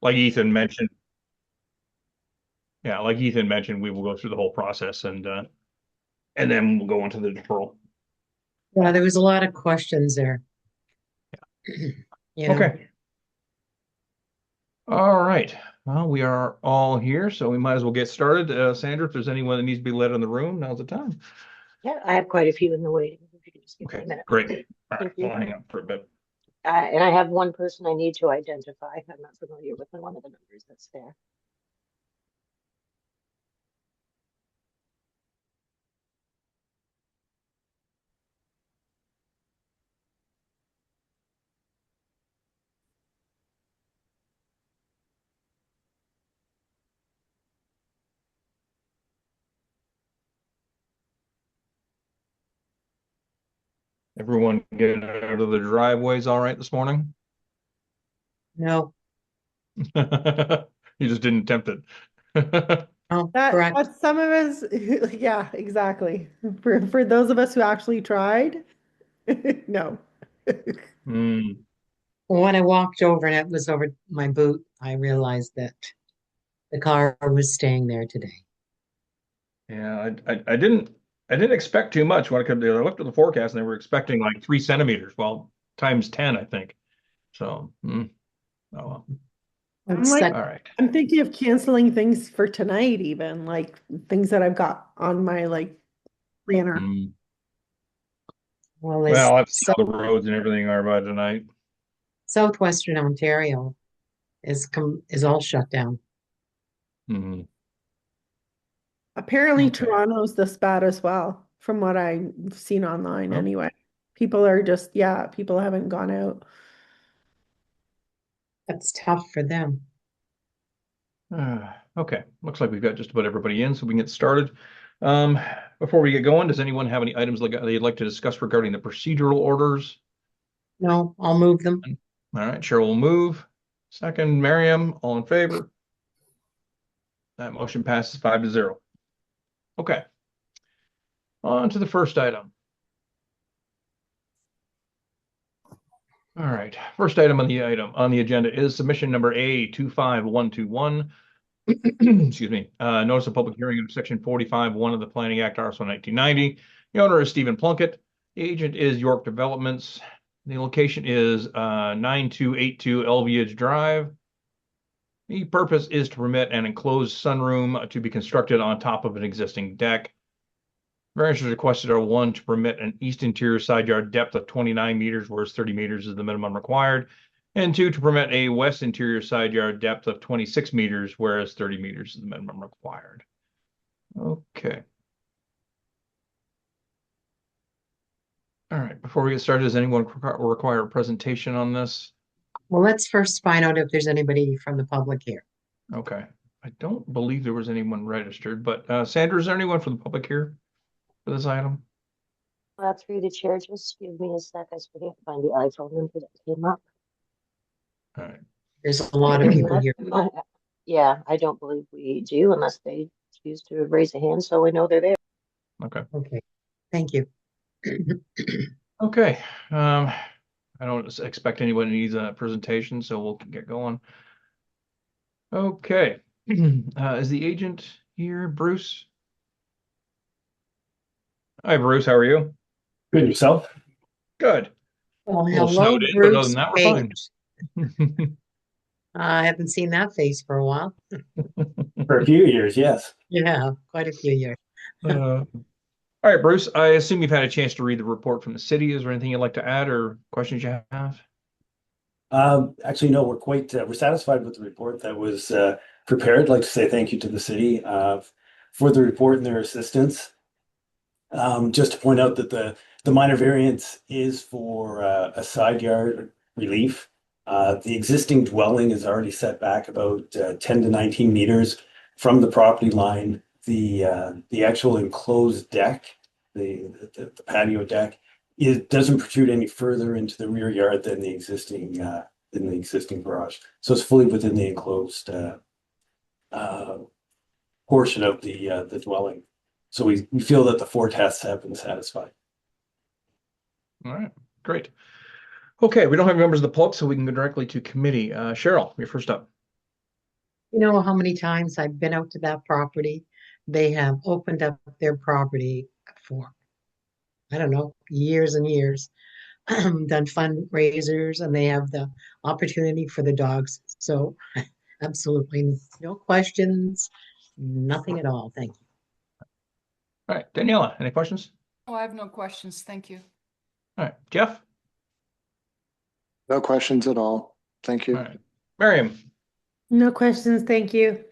like Ethan mentioned, yeah, like Ethan mentioned, we will go through the whole process and then we'll go into the deferral. Yeah, there was a lot of questions there. You know, Okay. All right. Well, we are all here, so we might as well get started. Sandra, if there's anyone that needs to be led in the room, now's the time. Yeah, I have quite a few in the waiting. If you could just give me Okay, a minute. great. All right, Thank you. we'll hang up for a bit. And I have one person I need to identify. I'm not familiar with one of the numbers that's there. Everyone get out of the driveways all right this morning? no, You just didn't attempt it. oh, That correct. that's some of us, yeah, exactly. For those of us who actually tried, no. Hmm. When I walked over and it was over my boot, I realized that the car was staying there today. Yeah, I didn't expect too much when it comes to. I looked at the forecast and they were expecting like 3 centimeters. Well, times 10, I think. So, oh well. I'm It's like, that, All right. I'm thinking of canceling things for tonight, even like things that I've got on my like planner. Hmm. well, this Well, I've seen how the roads and everything are by tonight. southwestern Ontario is all shut down. Hmm. Apparently, Okay. Toronto's this bad as well, from what I've seen online Well, anyway. People are just, yeah, people haven't gone out. That's tough for them. okay. Looks like we've got just about everybody in, so we can get started. Um, Before we get going, does anyone have any items like they'd like to discuss regarding the procedural orders? No, I'll move them. All right, Cheryl will move. Second, Miriam, all in favor? That motion passes 5-0. Okay, on to the first item. All right, first item on the agenda is submission number A25121. Excuse me. Notice of public hearing under section 45(1) of the Planning Act, RS 1990. The owner is Stephen Plunkett. The agent is York Developments. The location is 9282 Elviage Drive. The purpose is to permit an enclosed sunroom to be constructed on top of an existing deck. Variances requested are one, to permit an east interior side yard depth of 29 meters, whereas 30 meters is the minimum required. And two, to permit a west interior side yard depth of 26 meters, whereas 30 meters is the minimum required. Okay. All right. Before we get started, does anyone require a presentation on this? Well, let's first find out if there's anybody from the public here. Okay. I don't believe there was anyone registered, but Sandra, is there anyone from the public here for this item? Through the chair, just give me a sec. I still have to find the iPhone number that came up. All right. There's a lot of people here. Yeah, I don't believe we do unless they choose to raise a hand, so we know they're there. Okay. Okay, thank you. Okay. I don't expect anyone needs a presentation, so we'll get going. Okay. Is the agent here, Bruce? Hi, Bruce. How are you? Good yourself? Good. Well, A little hello, snowed in, but other than Bruce that, we're fine. Page. I haven't seen that face for a while. For a few years, yes. Yeah, quite a few years. All right, Bruce. I assume you've had a chance to read the report from the city. Is there anything you'd like to add or questions you have? Actually, no, we're satisfied with the report that was prepared. I'd like to say thank you to the city for the report and their assistance. Just to point out that the minor variance is for a side yard relief. The existing dwelling is already set back about 10 to 19 meters from the property line. The actual enclosed deck, the patio deck, it doesn't protrude any further into the rear yard than the existing garage. So it's fully within the enclosed uh, portion of the dwelling. So we feel that the four tests have been satisfied. All right, great. Okay, we don't have members of the public, so we can go directly to committee. Cheryl, you're first up. You know how many times I've been out to that property? They have opened up their property for, I don't know, years and years, done fundraisers, and they have the opportunity for the dogs. So absolutely no questions, nothing at all. Thank you. All right, Daniela, any questions? Oh, I have no questions. Thank you. All right, Jeff? No questions at all. Thank All you. right, Miriam? No questions, thank you.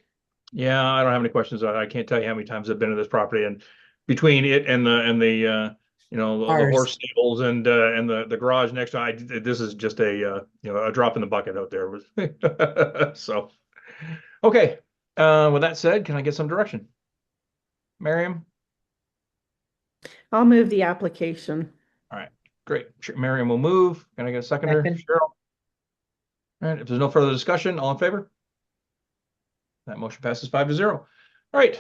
Yeah, I don't have any questions. I can't tell you how many times I've been to this property, and between it and the the Ours. horse stables and the garage next to it, this is just a a drop in the bucket out there. So, okay. With that said, can I get some direction? Miriam? I'll move the application. All right, great. Miriam will move. Can I get a seconder? Second. Cheryl? All right, if there's no further discussion, all in favor? That motion passes 5-0. All right,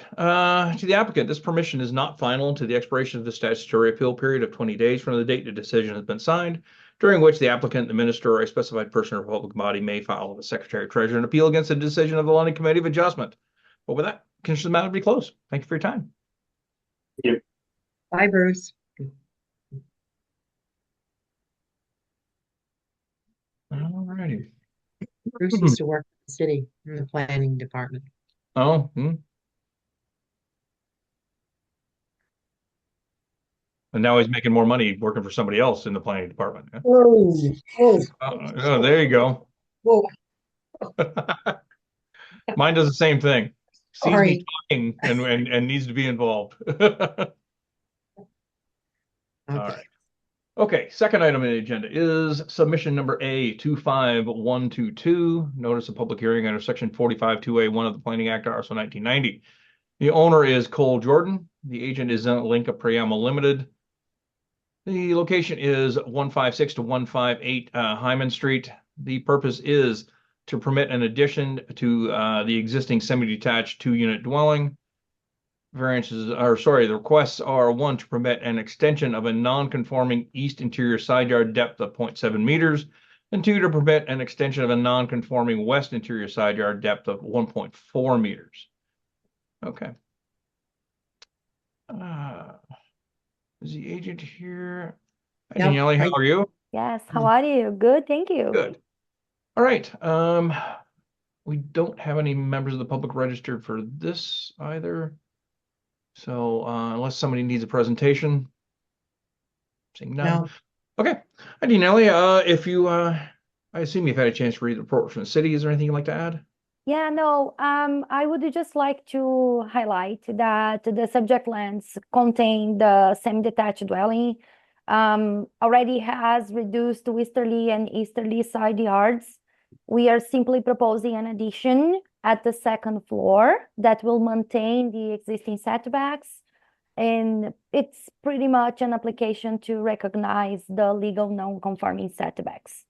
to the applicant, this permission is not final until the expiration of the statutory appeal period of 20 days from the date the decision has been signed, during which the applicant, the minister, or a specified person or public body may file with the Secretary Treasurer an appeal against the decision of the London Committee of Adjustment. But with that, consider the matter to be closed. Thank you for your time. Bye, Bruce. All righty. Bruce used to work in the city in the planning department. Oh, And now he's making more money working for somebody else in the planning department. Yeah? Oh, there you go. Mine does the same thing. Sees me talking and needs to be involved. All right. Okay, second item on the agenda is submission number A 25122, notice of public hearing under section 45-2A1 of the Planning Act, RSO 1990. The owner is Cole Jordan. The agent is Linka Priyama Limited. The location is 156 to 158 Hyman Street. The purpose is to permit an addition to the existing semi-detached 2-unit dwelling. The requests are: 1, to permit an extension of a non-conforming east interior side yard depth of 0.7 meters, and 2, to permit an extension of a non-conforming west interior side yard depth of 1.4 meters. Okay. Is the agent here? Hi, Yep. Danielle, how are you? Yes, how are you? Good, thank you. Good. All right. We don't have any members of the public registered for this either. So unless somebody needs a presentation, saying none. No. Okay. Hi, Danielle, if you, I assume you've had a chance to read the report from the city. Is there anything you'd like to add? Yeah, no, I would just like to highlight that the subject lands contain the semi-detached dwelling already has reduced westerly and easterly side yards. We are simply proposing an addition at the second floor that will maintain the existing setbacks. And it's pretty much an application to recognize the legal non-conforming setbacks.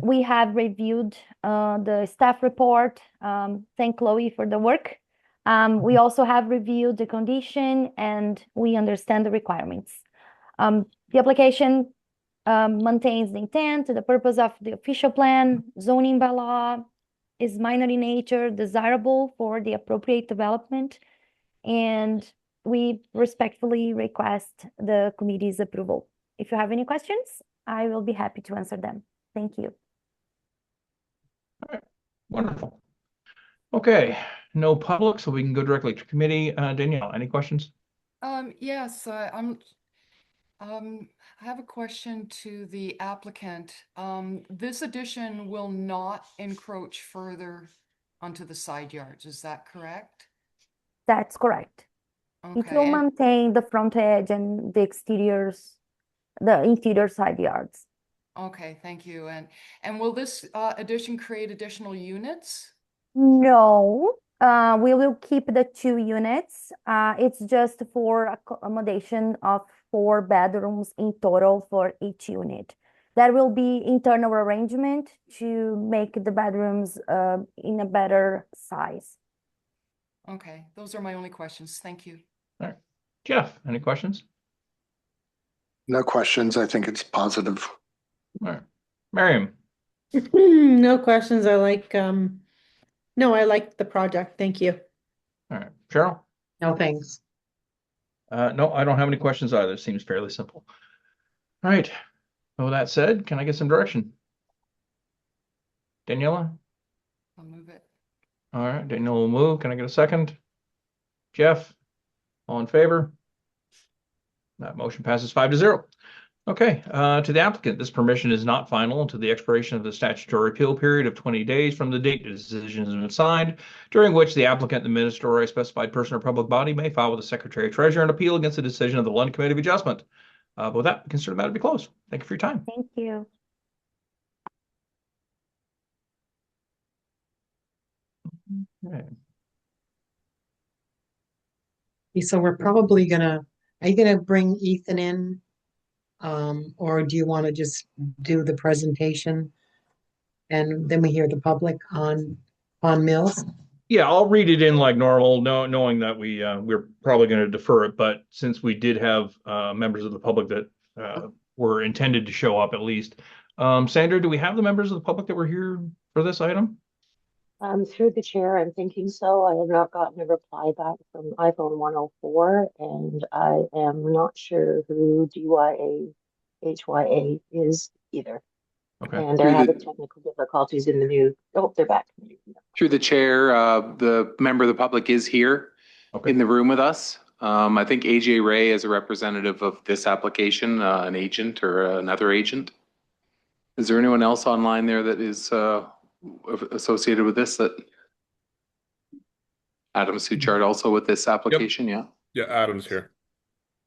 We have reviewed the staff report. Thank Chloe for the work. We also have reviewed the condition and we understand the requirements. The application maintains the intent, the purpose of the official plan, zoning by law, is minor in nature, desirable for the appropriate development, and we respectfully request the committee's approval. If you have any questions, I will be happy to answer them. Thank you. All right, wonderful. Okay, no public, so we can go directly to committee. Danielle, any questions? Yes, I have a question to the applicant. This addition will not encroach further onto the side yards, is that correct? That's correct. It will Okay, maintain the front edge and the interior side yards. okay, thank you. And will this addition create additional units? No, we will keep the 2 units. It's just for accommodation of 4 bedrooms in total for each unit. There will be internal arrangement to make the bedrooms in a better size. Okay, those are my only questions. Thank you. All right, Jeff, any questions? No questions. I think it's positive. All right, Miriam. No questions. I like No, I like the project. Thank you. All right, Cheryl? No, thanks. No, I don't have any questions either. It seems fairly simple. All right. With that said, can I get some direction? Daniela? I'll move it. All right, Daniela will move. Can I get a second? Jeff? All in favor? That motion passes 5-0. Okay, to the applicant, this permission is not final until the expiration of the statutory appeal period of 20 days from the date the decision has been signed, during which the applicant, the minister, or a specified person or public body may file with the Secretary Treasurer an appeal against the decision of the London Committee of Adjustment. But with that, consider the matter to be closed. Thank you for your time. Thank you. Okay. So we're probably gonna, are you gonna bring Ethan in? Or do you want to just do the presentation? And then we hear the public on Mills? Yeah, I'll read it in like normal, knowing that we're probably going to defer it. But since we did have members of the public that were intended to show up at least, Sandra, do we have the members of the public that were here for this item? Through the chair, I'm thinking so. I have not gotten a reply back from iPhone 104, and I am not sure who DYA HYA is either. Okay. And Through they're the- having technical difficulties in the new. Oh, they're back. Through the chair, the member of the public is here Okay. in the room with us. I think AJ Ray is a representative of this application, an agent or another agent. Is there anyone else online there that is associated with this? That Adam Suchard also with this application, yeah. Yeah, Adam's here.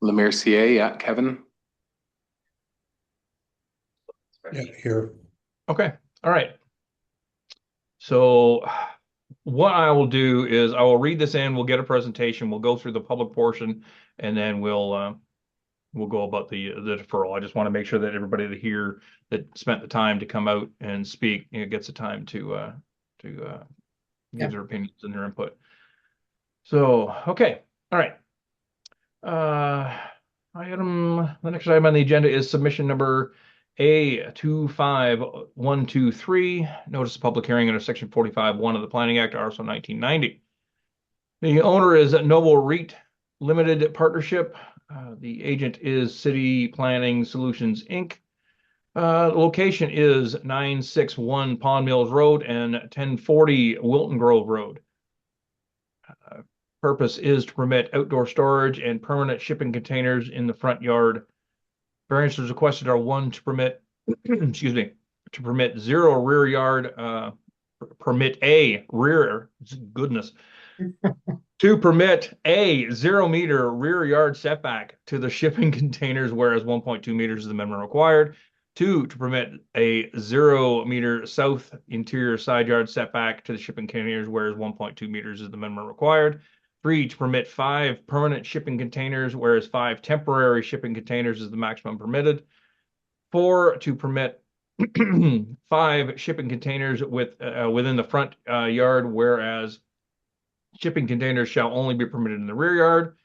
Lemercier, yeah. Kevin. Yeah, here. Okay. All right. So what I will do is I will read this in, we'll get a presentation, we'll go through the public portion, and then we'll go about the deferral. I just want to make sure that everybody that here that spent the time to come out and speak, gets the time to give their opinions and their input. So, okay. All right. The next item on the agenda is submission number A25123, notice of public hearing under section 45(1) of the Planning Act, also 1990. The owner is Noble REIT Limited Partnership. The agent is City Planning Solutions, Inc. The location is 961 Pond Mills Road and 1040 Wilton Grove Road. Purpose is to permit outdoor storage and permanent shipping containers in the front yard. Variances requested are one, to permit, excuse me, to permit zero rear yard, permit a rear, goodness, to permit a 0 meter rear yard setback to the shipping containers, whereas 1.2 meters is the minimum required. 2, to permit a 0 meter south interior side yard setback to the shipping containers, whereas 1.2 meters is the minimum required. 3, to permit 5 permanent shipping containers, whereas 5 temporary shipping containers is the maximum permitted. 4, to permit 5 shipping containers within the front yard, whereas shipping containers shall only be permitted in the rear yard.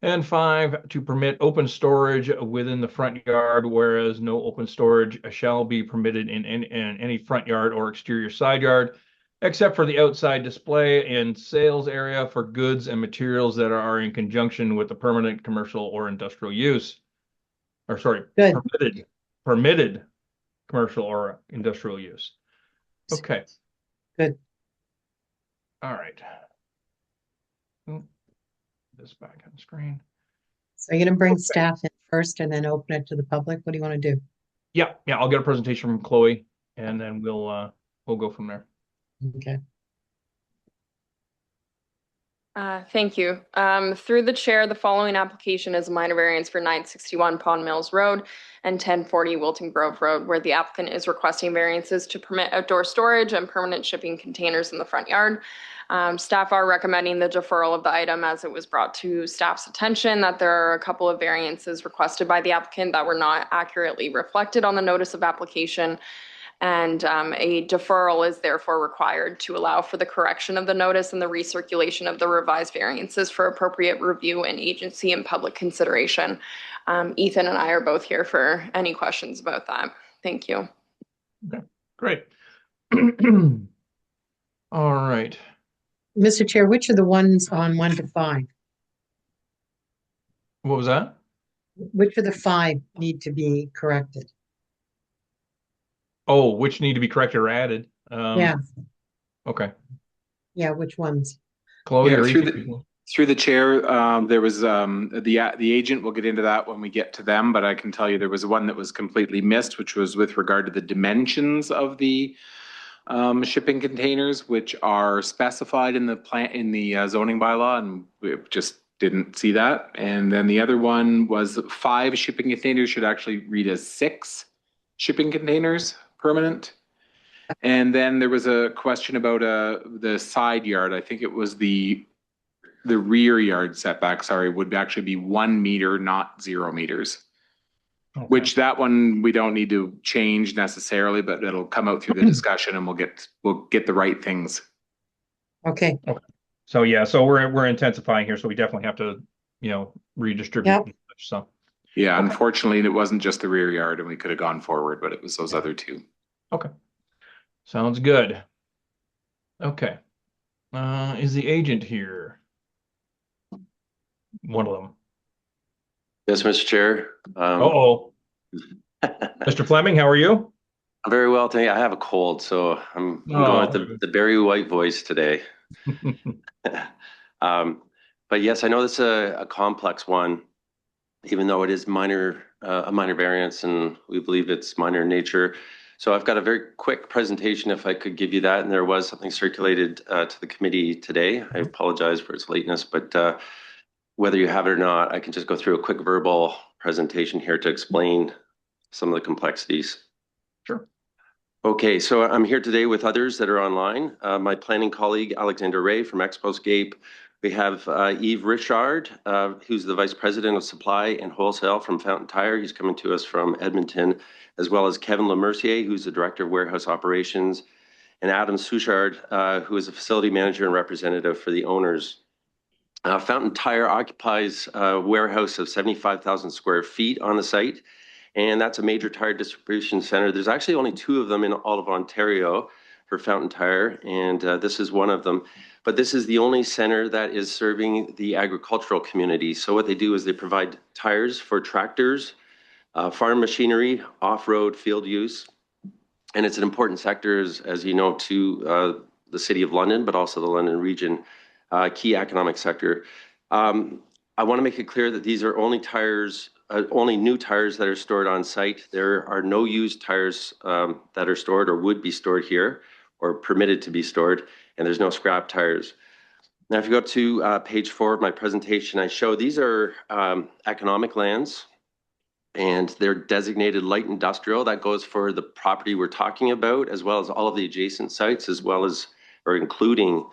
And 5, to permit open storage within the front yard, whereas no open storage shall be permitted in any front yard or exterior side yard, except for the outside display and sales area for goods and materials that are in conjunction with the permanent commercial or industrial use. Or sorry, Good. permitted commercial or industrial use. Okay. Good. All right. This back on the screen. So you're gonna bring staff in first and then open it to the public? What do you want to do? Yeah, I'll get a presentation from Chloe, and then we'll go from there. Okay. Thank you. Through the chair, the following application is a minor variance for 961 Pond Mills Road and 1040 Wilton Grove Road, where the applicant is requesting variances to permit outdoor storage and permanent shipping containers in the front yard. Staff are recommending the deferral of the item as it was brought to staff's attention that there are a couple of variances requested by the applicant that were not accurately reflected on the notice of application. And a deferral is therefore required to allow for the correction of the notice and the recirculation of the revised variances for appropriate review and agency and public consideration. Ethan and I are both here for any questions about that. Thank you. Okay, great. All right. Mr. Chair, which are the ones on 1 to 5? What was that? Which of the 5 need to be corrected? Oh, which need to be corrected or added? Yeah, Okay. yeah, which ones? Chloe Yeah, or through Ethan? through the chair, there was the agent. We'll get into that when we get to them, but I can tell you there was one that was completely missed, which was with regard to the dimensions of the shipping containers, which are specified in the zoning bylaw, and we just didn't see that. And then the other one was 5 shipping containers should actually read as 6 shipping containers permanent. And then there was a question about the side yard. I think it was the rear yard setback, sorry, would actually be 1 meter, not 0 meters. Okay. Which that one we don't need to change necessarily, but it'll come out through the discussion and we'll get the right things. Okay, So yeah, so we're intensifying here, so we definitely have to, redistribute. Yep. and such, so. Yeah, Okay. unfortunately, it wasn't just the rear yard and we could have gone forward, but it was those other 2. Okay. Sounds good. Okay. Is the agent here? One of them. Yes, Mr. Chair. Uh-oh. Mr. Fleming, how are you? I'm very well today. I have a cold, so I'm going with the Barry White voice today. But yes, I know this is a complex one, even though it is a minor variance, and we believe it's minor in nature. So I've got a very quick presentation, if I could give you that. And there was something circulated to the committee today. I apologize for its lateness, but whether you have it or not, I can just go through a quick verbal presentation here to explain some of the complexities. Sure. Okay, so I'm here today with others that are online. My planning colleague, Alexander Ray from Exposcape. We have Yves Richard, who's the Vice President of Supply and Wholesale from Fountain Tire. He's coming to us from Edmonton, as well as Kevin Lemercier, who's the Director of Warehouse Operations, and Adam Souchard, who is a Facility Manager and Representative for the owners. Fountain Tire occupies a warehouse of 75,000 square feet on the site, and that's a major tire distribution center. There's actually only 2 of them in all of Ontario for Fountain Tire, and this is one of them. But this is the only center that is serving the agricultural community. So what they do is they provide tires for tractors, farm machinery, off-road field use, and it's an important sector, as you know, to the City of London, but also the London region. Key economic sector. I want to make it clear that these are only tires, only new tires that are stored on site. There are no used tires that are stored or would be stored here or permitted to be stored, and there's no scrap tires. Now, if you go to page 4 of my presentation, I show these are economic lands, and they're designated light industrial. That goes for the property we're talking about, as well as all of the adjacent sites, as well as, or including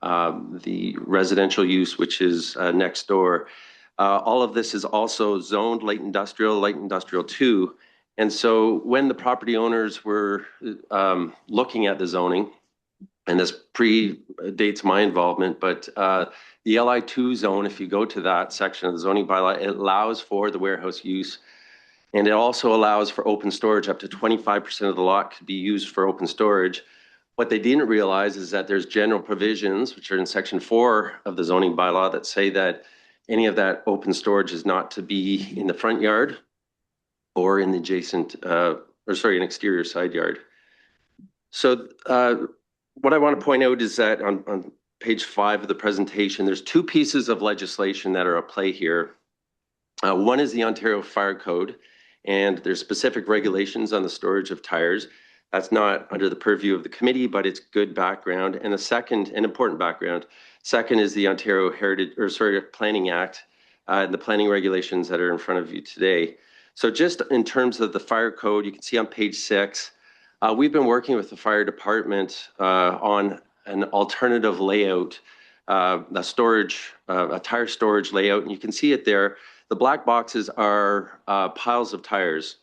the residential use, which is next door. All of this is also zoned light industrial 2. And so when the property owners were looking at the zoning, and this predates my involvement, but the LI2 zone, if you go to that section of the zoning bylaw, it allows for the warehouse use. And it also allows for open storage. Up to 25% of the lot could be used for open storage. What they didn't realize is that there's general provisions, which are in section 4 of the zoning bylaw, that say that any of that open storage is not to be in the front yard or in the adjacent, an exterior side yard. So what I want to point out is that on page 5 of the presentation, there's 2 pieces of legislation that are at play here. One is the Ontario Fire Code, and there's specific regulations on the storage of tires. That's not under the purview of the committee, but it's good background. And an important background. Second is the Ontario Planning Act and the planning regulations that are in front of you today. So just in terms of the fire code, you can see on page 6, we've been working with the fire department on an alternative layout, a tire storage layout. And you can see it there. The black boxes are piles of tires.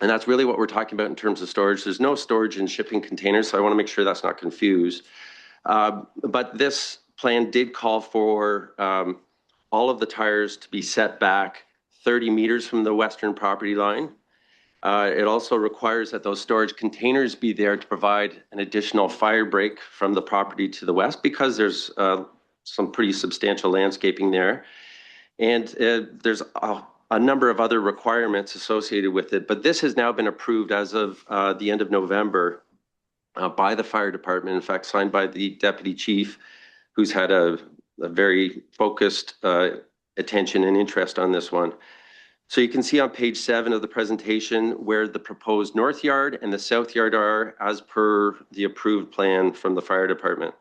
And that's really what we're talking about in terms of storage. There's no storage in shipping containers, so I want to make sure that's not confused. But this plan did call for all of the tires to be set back 30 meters from the western property line. It also requires that those storage containers be there to provide an additional fire break from the property to the west, because there's some pretty substantial landscaping there. And there's a number of other requirements associated with it, but this has now been approved as of the end of November by the fire department, in fact, signed by the deputy chief, who's had a very focused attention and interest on this one. So you can see on page 7 of the presentation where the proposed north yard and the south yard are as per the approved plan from the fire department.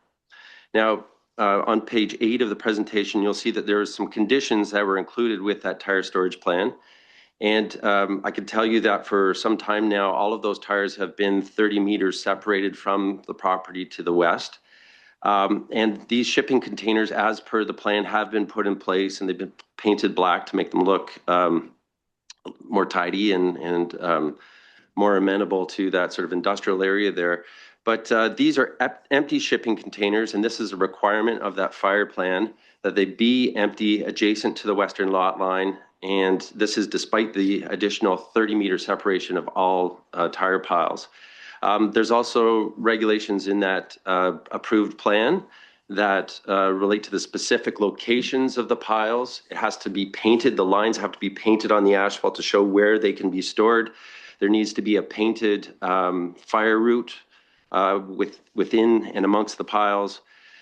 Now, on page 8 of the presentation, you'll see that there are some conditions that were included with that tire storage plan. And I can tell you that for some time now, all of those tires have been 30 meters separated from the property to the west. And these shipping containers, as per the plan, have been put in place, and they've been painted black to make them look more tidy and more amenable to that sort of industrial area there. But these are empty shipping containers, and this is a requirement of that fire plan that they be empty adjacent to the western lot line. And this is despite the additional 30-meter separation of all tire piles. There's also regulations in that approved plan that relate to the specific locations of the piles. It has to be painted. The lines have to be painted on the asphalt to show where they can be stored. There needs to be a painted fire route within and amongst the piles.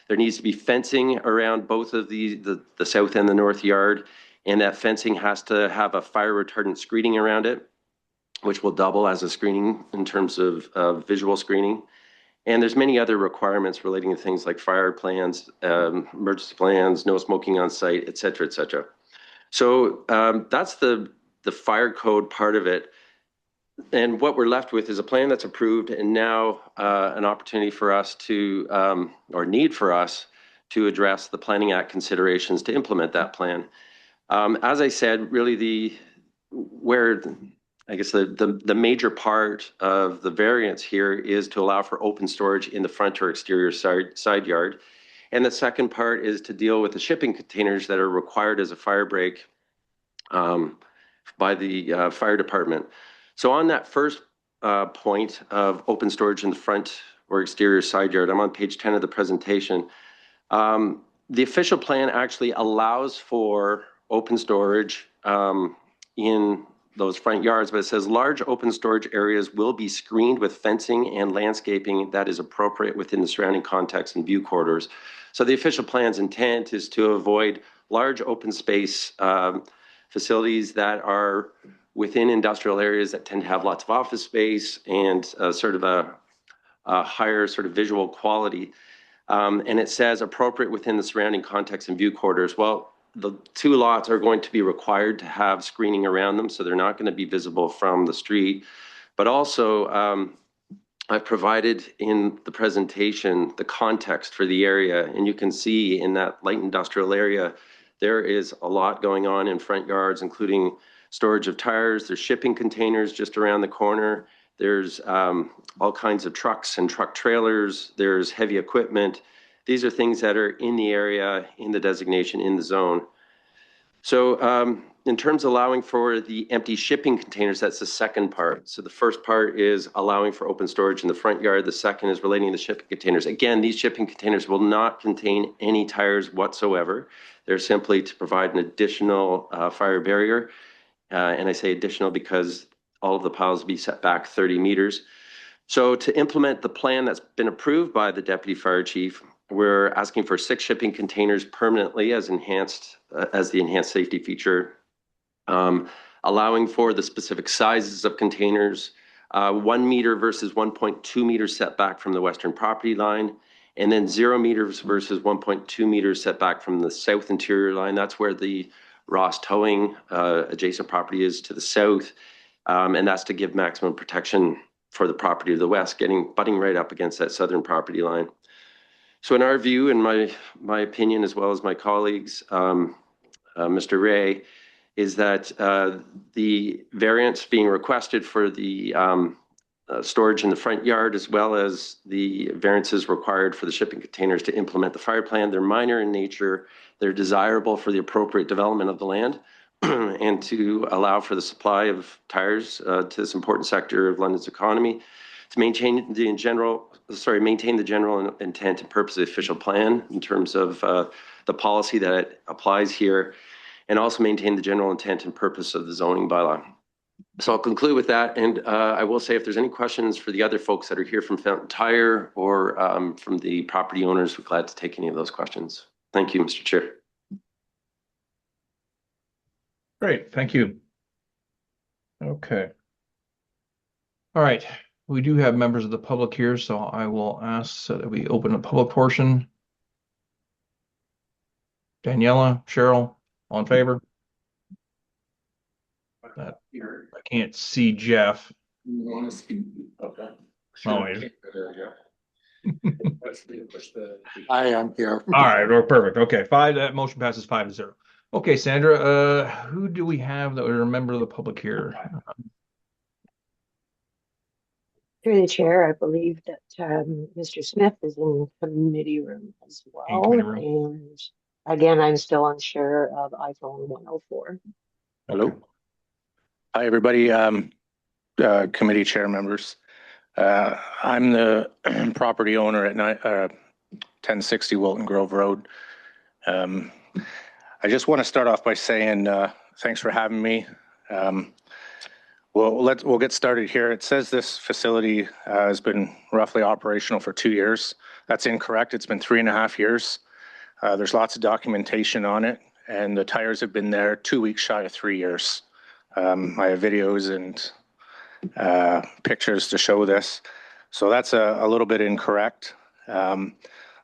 There needs to be fencing around both of the south and the north yard, and that fencing has to have a fire retardant screening around it, which will double as a screening in terms of visual screening. And there's many other requirements relating to things like fire plans, emergency plans, no smoking on site, et cetera, et cetera. So that's the fire code part of it. And what we're left with is a plan that's approved, and now an opportunity for us to, or need for us to address the Planning Act considerations to implement that plan. As I said, really the major part of the variance here is to allow for open storage in the front or exterior side yard. And the second part is to deal with the shipping containers that are required as a fire break by the fire department. So on that first point of open storage in the front or exterior side yard, I'm on page 10 of the presentation. The official plan actually allows for open storage in those front yards, but it says large open storage areas will be screened with fencing and landscaping that is appropriate within the surrounding context and view corridors. So the official plan's intent is to avoid large open space facilities that are within industrial areas that tend to have lots of office space and sort of a higher sort of visual quality. And it says appropriate within the surrounding context and view corridors. Well, the two lots are going to be required to have screening around them, so they're not going to be visible from the street. But also, I've provided in the presentation the context for the area, and you can see in that light industrial area, there is a lot going on in front yards, including storage of tires. There's shipping containers just around the corner. There's all kinds of trucks and truck trailers. There's heavy equipment. These are things that are in the area, in the designation, in the zone. So in terms of allowing for the empty shipping containers, that's the second part. So the first part is allowing for open storage in the front yard. The second is relating to shipping containers. Again, these shipping containers will not contain any tires whatsoever. They're simply to provide an additional fire barrier. And I say additional because all of the piles will be set back 30 meters. So to implement the plan that's been approved by the Deputy Fire Chief, we're asking for 6 shipping containers permanently as the enhanced safety feature, allowing for the specific sizes of containers, 1 meter versus 1.2 meters setback from the western property line, and then 0 meters versus 1.2 meters setback from the south interior line. That's where the Ross Towing adjacent property is to the south, and that's to give maximum protection for the property to the west, butting right up against that southern property line. So in our view, and my opinion, as well as my colleagues, Mr. Ray, is that the variance being requested for the storage in the front yard, as well as the variances required for the shipping containers to implement the fire plan, they're minor in nature. They're desirable for the appropriate development of the land. and to allow for the supply of tires to this important sector of London's economy, to maintain the general intent and purpose of the official plan in terms of the policy that applies here, and also maintain the general intent and purpose of the zoning bylaw. So I'll conclude with that, and I will say if there's any questions for the other folks that are here from Fountain Tire or from the property owners, we're glad to take any of those questions. Thank you, Mr. Chair. Great, thank you. Okay. All right, we do have members of the public here, so I will ask that we open the public portion. Daniela, Cheryl, all in favor? I can't see Jeff. You want to speak? Okay. Oh, wait. I am here. All right, we're perfect. Okay, that motion passes 5-0. Okay, Sandra, who do we have that would remember the public here? Through the chair, I believe that Mr. Smith is in committee room as well. committee room. And again, I'm still unsure of iPhone 104. Hello. Hi, everybody. Committee chair members. I'm the property owner at 1060 Wilton Grove Road. I just want to start off by saying thanks for having me. We'll get started here. It says this facility has been roughly operational for 2 years. That's incorrect. It's been 3.5 years. There's lots of documentation on it, and the tires have been there 2 weeks shy of 3 years. I have videos and pictures to show this. So that's a little bit incorrect. The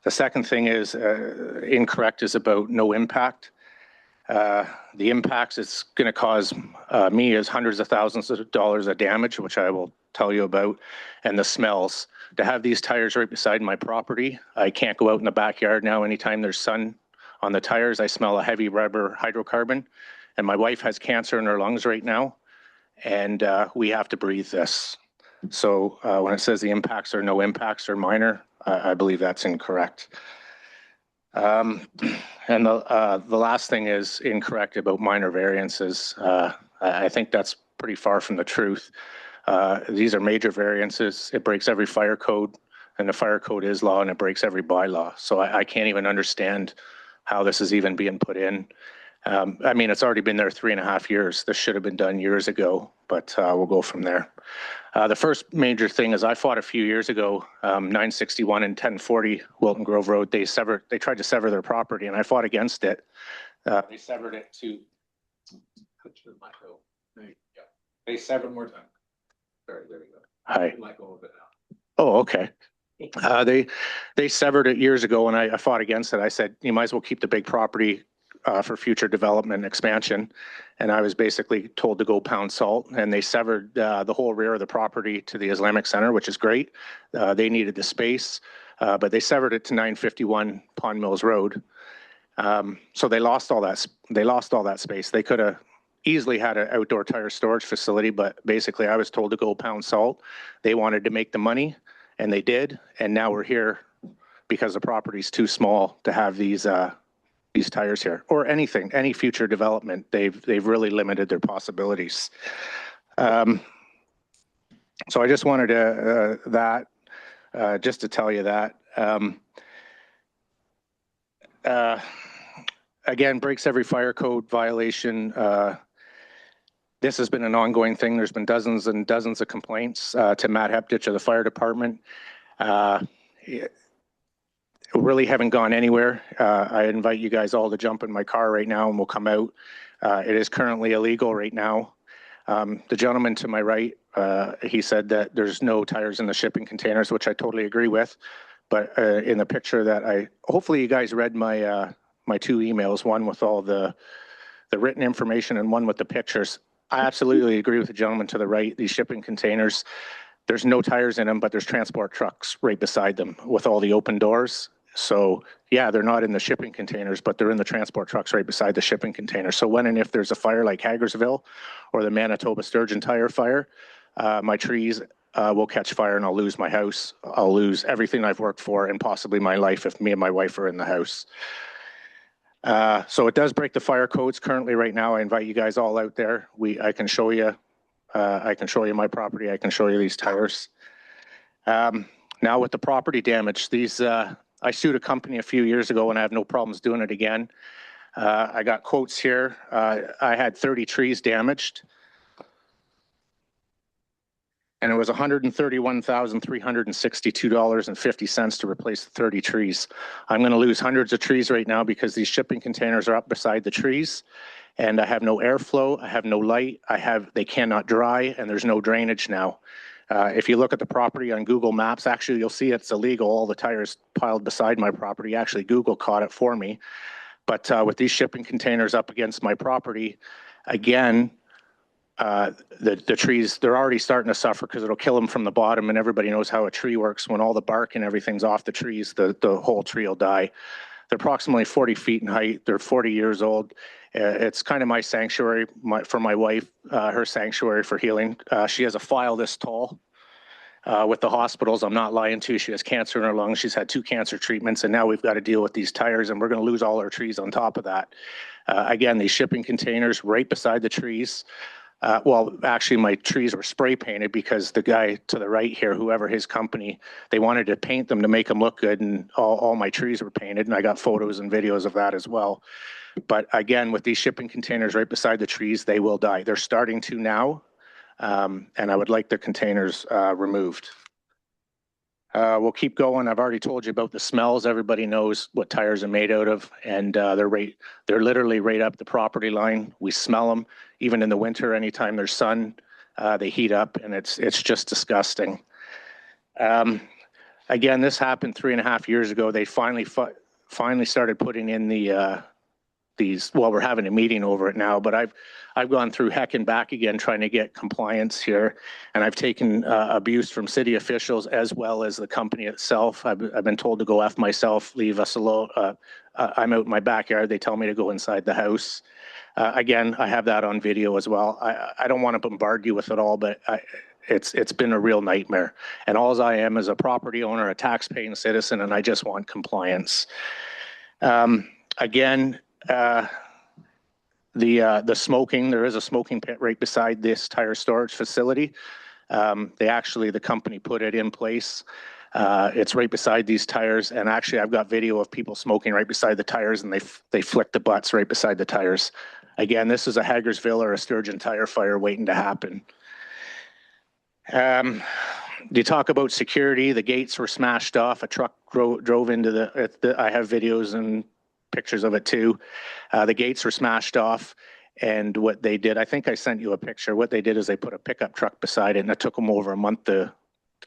second thing is incorrect is about no impact. The impacts it's going to cause me is hundreds of thousands of dollars of damage, which I will tell you about, and the smells. To have these tires right beside my property, I can't go out in the backyard now. Anytime there's sun on the tires, I smell a heavy rubber hydrocarbon, and my wife has cancer in her lungs right now, and we have to breathe this. So when it says the impacts are no impacts or minor, I believe that's incorrect. And the last thing is incorrect about minor variances. I think that's pretty far from the truth. These are major variances. It breaks every fire code, and the fire code is law, and it breaks every bylaw. So I can't even understand how this is even being put in. I mean, it's already been there 3.5 years. This should have been done years ago, but we'll go from there. The first major thing is I fought a few years ago, 961 and 1040 Wilton Grove Road. They tried to sever their property, and I fought against it. They severed it to. They severed more time. Sorry, there we go. Hi. Oh, okay. They severed it years ago, and I fought against it. I said, you might as well keep the big property for future development and expansion. And I was basically told to go pound salt, and they severed the whole rear of the property to the Islamic Center, which is great. They needed the space, but they severed it to 951 Pond Mills Road. So they lost all that. They lost all that space. They could have easily had an outdoor tire storage facility, but basically I was told to go pound salt. They wanted to make the money, and they did. And now we're here because the property's too small to have these tires here, or anything, any future development. They've really limited their possibilities. So I just wanted to just to tell you that. Again, breaks every fire code violation. This has been an ongoing thing. There's been dozens and dozens of complaints to Matt Heptich of the fire department. Really haven't gone anywhere. I invite you guys all to jump in my car right now, and we'll come out. It is currently illegal right now. The gentleman to my right, he said that there's no tires in the shipping containers, which I totally agree with. But in the picture that hopefully you guys read my my 2 emails, one with all the written information and one with the pictures. I absolutely agree with the gentleman to the right. These shipping containers, there's no tires in them, but there's transport trucks right beside them with all the open doors. So yeah, they're not in the shipping containers, but they're in the transport trucks right beside the shipping containers. So when and if there's a fire like Hagersville or the Manitoba Sturgeon tire fire, my trees will catch fire, and I'll lose my house. I'll lose everything I've worked for, and possibly my life if me and my wife are in the house. So it does break the fire codes currently right now. I invite you guys all out there. I can show you my property. I can show you these tires. Now with the property damage, I sued a company a few years ago and I have no problems doing it again. I got quotes here. I had 30 trees damaged. And it was $131,362.50 to replace the 30 trees. I'm going to lose hundreds of trees right now because these shipping containers are up beside the trees and I have no airflow, I have no light, they cannot dry, and there's no drainage now. If you look at the property on Google Maps, actually you'll see it's illegal, all the tires piled beside my property. Actually, Google caught it for me. But with these shipping containers up against my property, again, the trees, they're already starting to suffer because it'll kill them from the bottom, and everybody knows how a tree works. When all the bark and everything's off the trees, the whole tree will die. They're approximately 40 feet in height. They're 40 years old. It's kind of my sanctuary for my wife, her sanctuary for healing. She has a file this tall with the hospitals. I'm not lying to you. She has cancer in her lungs. She's had 2 cancer treatments, and now we've got to deal with these tires, and we're going to lose all our trees on top of that. Again, these shipping containers right beside the trees. Well, actually, my trees were spray painted because the guy to the right here, whoever his company, they wanted to paint them to make them look good, and all my trees were painted, and I got photos and videos of that as well. But again, with these shipping containers right beside the trees, they will die. They're starting to now, and I would like the containers removed. We'll keep going. I've already told you about the smells. Everybody knows what tires are made out of, and they're literally right up the property line. We smell them. Even in the winter, anytime there's sun, they heat up, and it's just disgusting. Again, this happened 3.5 years ago. They finally started putting in well, we're having a meeting over it now, but I've gone through heck and back again trying to get compliance here, and I've taken abuse from city officials as well as the company itself. I've been told to go F myself, leave us alone. I'm out in my backyard. They tell me to go inside the house. Again, I have that on video as well. I don't want to bombard you with it all, but it's been a real nightmare. And all I am is a property owner, a tax-paying citizen, and I just want compliance. Again, the smoking, there is a smoking pit right beside this tire storage facility. The company put it in place. It's right beside these tires, and actually I've got video of people smoking right beside the tires, and they flick the butts right beside the tires. Again, this is a Hagersville or a Sturgeon tire fire waiting to happen. You talk about security, the gates were smashed off. A truck drove into I have videos and pictures of it too. The gates were smashed off, and what they did, I think I sent you a picture. What they did is they put a pickup truck beside it, and it took them over a month to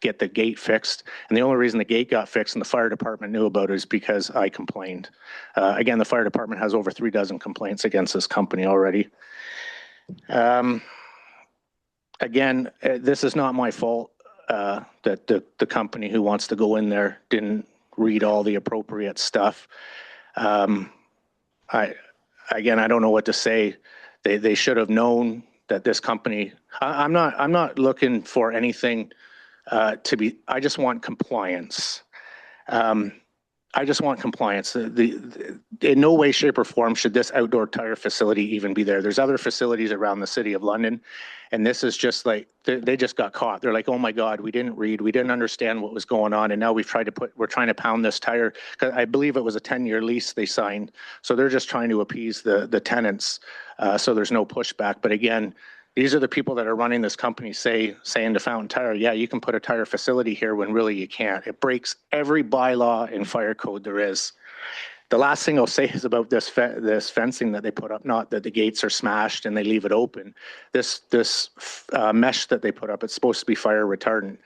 get the gate fixed. And the only reason the gate got fixed and the fire department knew about it is because I complained. Again, the fire department has over 3 dozen complaints against this company already. Again, this is not my fault that the company who wants to go in there didn't read all the appropriate stuff. I don't know what to say. They should have known that this company, I'm not looking for anything I just want compliance. I just want compliance. In no way, shape, or form should this outdoor tire facility even be there. There's other facilities around the City of London, and this is just like, they just got caught. They're like, oh my God, we didn't read, we didn't understand what was going on, and now we're trying to pound this tire. I believe it was a 10-year lease they signed, so they're just trying to appease the tenants, so there's no pushback. But again, these are the people that are running this company saying to Fountain Tire, yeah, you can put a tire facility here when really you can't. It breaks every bylaw and fire code there is. The last thing I'll say is about this fencing that they put up, not that the gates are smashed and they leave it open. This mesh that they put up, it's supposed to be fire retardant.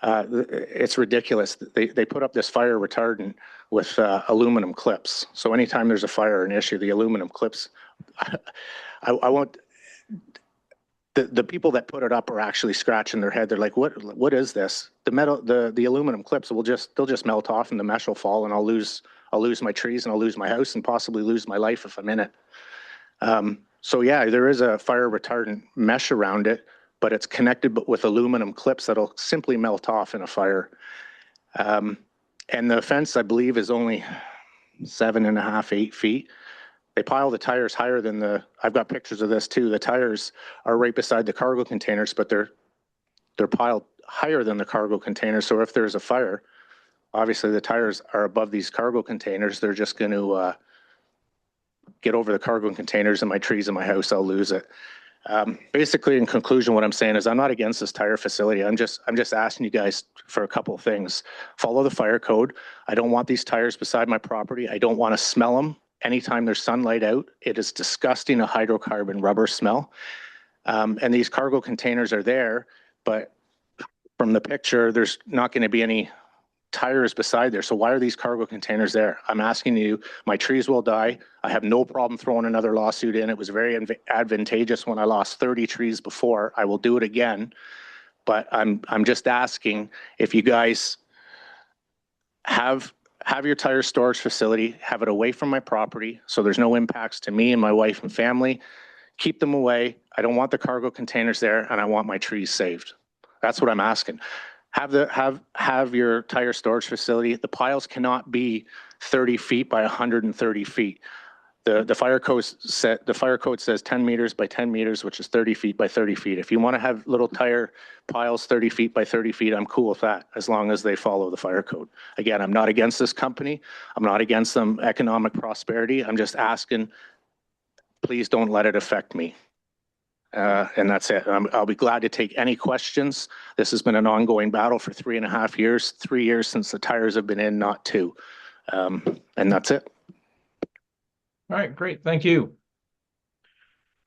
It's ridiculous. They put up this fire retardant with aluminum clips. So anytime there's a fire or an issue, the aluminum clips, I won't. The people that put it up are actually scratching their head. They're like, what is this? The aluminum clips they'll just melt off and the mesh will fall, and I'll lose my trees and I'll lose my house and possibly lose my life if I'm in it. So yeah, there is a fire retardant mesh around it, but it's connected with aluminum clips that'll simply melt off in a fire. And the fence, I believe, is only 7.5, 8 feet. They pile the tires higher than I've got pictures of this too. The tires are right beside the cargo containers, but they're piled higher than the cargo containers. So if there's a fire, obviously the tires are above these cargo containers. They're just going to get over the cargo containers, and my trees in my house, I'll lose it. Basically, in conclusion, what I'm saying is I'm not against this tire facility. I'm just asking you guys for a couple of things. Follow the fire code. I don't want these tires beside my property. I don't want to smell them anytime there's sunlight out. It is disgusting, a hydrocarbon rubber smell. And these cargo containers are there, but from the picture, there's not going to be any tires beside there. So why are these cargo containers there? I'm asking you, my trees will die. I have no problem throwing another lawsuit in. It was very advantageous when I lost 30 trees before. I will do it again. But I'm just asking if you guys have your tire storage facility, have it away from my property so there's no impacts to me and my wife and family. Keep them away. I don't want the cargo containers there, and I want my trees saved. That's what I'm asking. Have your tire storage facility. The piles cannot be 30 feet by 130 feet. The fire code says 10 meters by 10 meters, which is 30 feet by 30 feet. If you want to have little tire piles 30 feet by 30 feet, I'm cool with that, as long as they follow the fire code. Again, I'm not against this company. I'm not against them economic prosperity. I'm just asking, please don't let it affect me. And that's it. I'll be glad to take any questions. This has been an ongoing battle for 3.5 years, 3 years since the tires have been in, not 2. And that's it. All right, great. Thank you.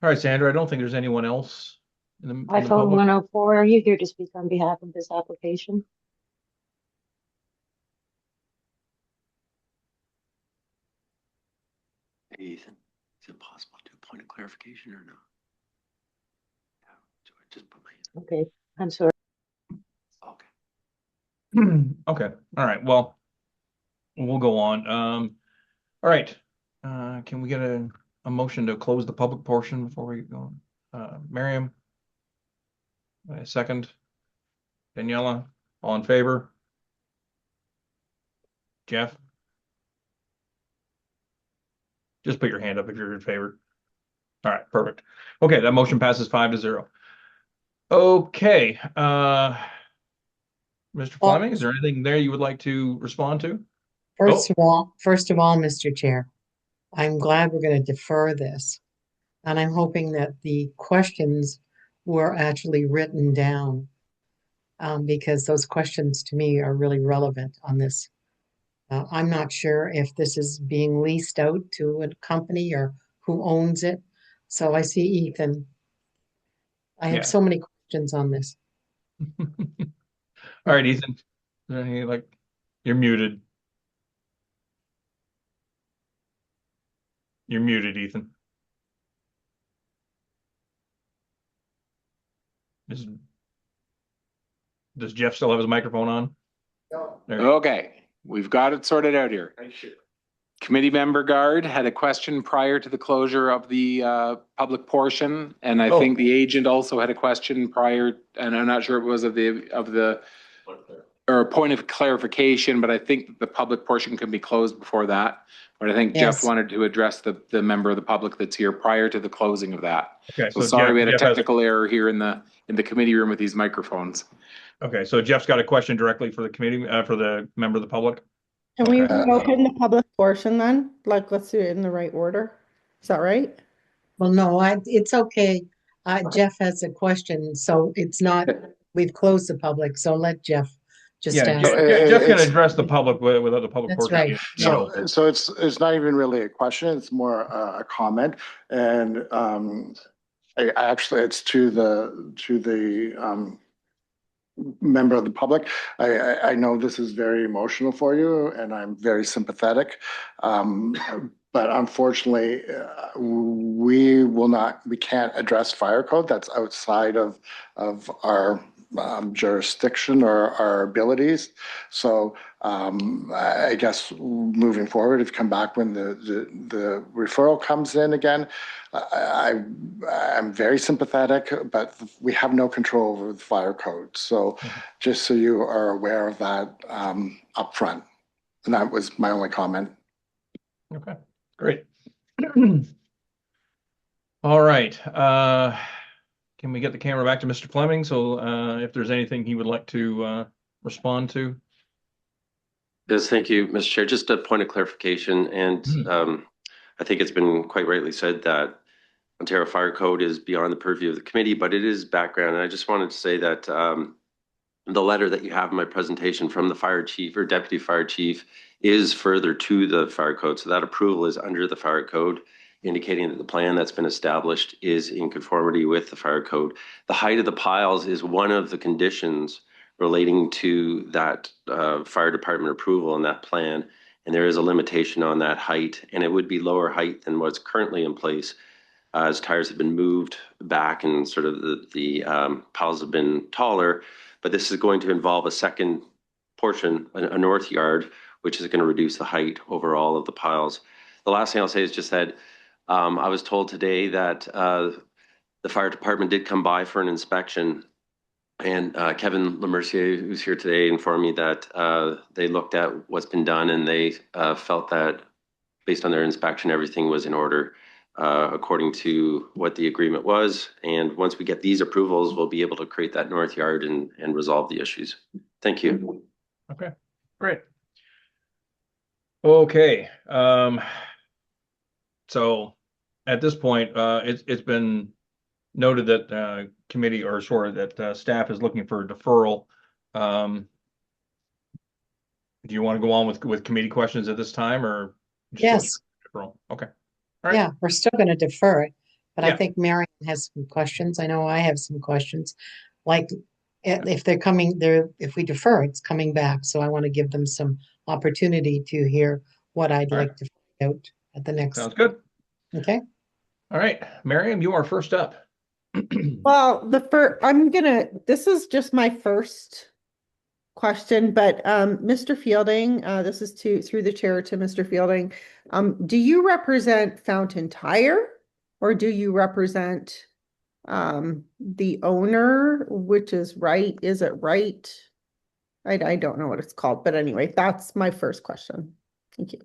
All right, Sandra, I don't think there's anyone else in the iPhone public. 104, are you here to speak on behalf of this application? Hey, Ethan, is it possible to do a point of clarification or no? Just put my. Okay, I'm sorry. Okay. Okay. All right. Well, we'll go on. All right. Can we get a motion to close the public portion before we go on? Miriam? A second. Daniela? All in favor? Jeff? Just put your hand up if you're in favor. All right, perfect. Okay, that motion passes 5-0. Okay, Mr. Fleming, is there anything there you would like to respond to? First of all, Mr. Chair, I'm glad we're going to defer this. And I'm hoping that the questions were actually written down, because those questions to me are really relevant on this. I'm not sure if this is being leased out to a company or who owns it. So I see Ethan. I have so many questions on this. All right, Ethan. Is there any, you're muted. You're muted, Ethan. Does Jeff still have his microphone on? No. Okay, we've got it sorted out here. Committee member Guard had a question prior to the closure of the public portion, and I think the agent also had a question prior, and I'm not sure if it was of the or a point of clarification, but I think the public portion can be closed before that. But I think Jeff wanted to address the member of the public that's here prior to the closing of that. Okay, so sorry, we had a technical error here in the committee room with these microphones. Okay, so Jeff's got a question directly for the committee, for the member of the public. Can we reopen the public portion then? Let's do it in the right order. Is that right? Well, no, it's okay. Jeff has a question, so it's not, we've closed the public, so let Jeff just ask. Jeff can address the public without the public portion. Right. So it's not even really a question, it's more a comment. And actually it's to the member of the public. I know this is very emotional for you, and I'm very sympathetic. But unfortunately, we can't address fire code. That's outside of our jurisdiction or our abilities. So I guess moving forward, if you come back when the referral comes in again, I'm very sympathetic, but we have no control over the fire code. So just so you are aware of that up front. And that was my only comment. Okay, great. All right. Can we get the camera back to Mr. Fleming? So if there's anything he would like to respond to. Yes, thank you, Mr. Chair. Just a point of clarification, and I think it's been quite rightly said that Ontario Fire Code is beyond the purview of the committee, but it is background. And I just wanted to say that the letter that you have in my presentation from the fire chief or deputy fire chief is further to the fire code. So that approval is under the fire code, indicating that the plan that's been established is in conformity with the fire code. The height of the piles is one of the conditions relating to that fire department approval and that plan. And there is a limitation on that height, and it would be lower height than what's currently in place as tires have been moved back and sort of the piles have been taller. But this is going to involve a second portion, a north yard, which is going to reduce the height overall of the piles. The last thing I'll say is just that I was told today that the fire department did come by for an inspection, and Kevin Lemercier, who's here today, informed me that they looked at what's been done and they felt that based on their inspection, everything was in order according to what the agreement was. And once we get these approvals, we'll be able to create that north yard and resolve the issues. Thank you. Okay, great. Okay. So at this point, it's been noted that committee or sorry that staff is looking for a deferral. Do you want to go on with committee questions at this time, or just Yes. deferral? Okay. All right. Yeah, we're still going to defer it, but Yeah. I think Marion has some questions. I know I have some questions. Like if they're coming there, if we defer, it's coming back. So I want to give them some opportunity to hear what I'd All right. like to find out at the next. Sounds good. Okay. All right, Miriam, you are first up. Well, this is just my first question, but Mr. Fielding, this is through the chair to Mr. Fielding. Do you represent Fountain Tire, or do you represent the owner, which is right? Is it right? I don't know what it's called, but anyway, that's my first question. Thank you.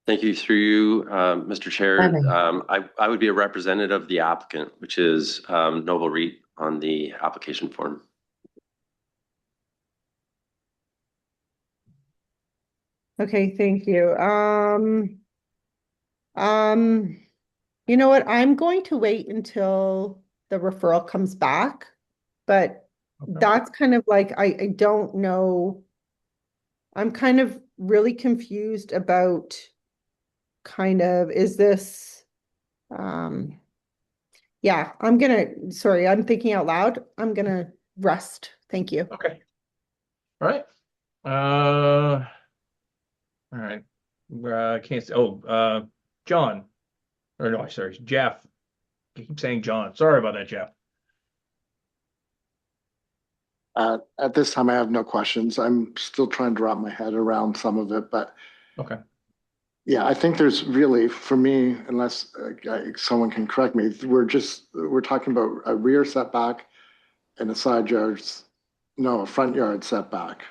Thank you. Through you, Mr. Chair. I would be a representative of the applicant, which is Noble REIT on the application form. Okay, thank you. You know what? I'm going to wait until the referral comes back, but that's kind of like I don't know. I'm kind of really confused about is this yeah, sorry, I'm thinking out loud. I'm gonna rest. Thank you. Okay. All right. All right. Can't say. Oh, John. Or no, sorry, Jeff. I keep saying John. Sorry about that, Jeff. At this time, I have no questions. I'm still trying to wrap my head around some of it, but Okay. yeah, I think there's really, for me, unless someone can correct me, we're talking about a rear setback and a a front yard setback.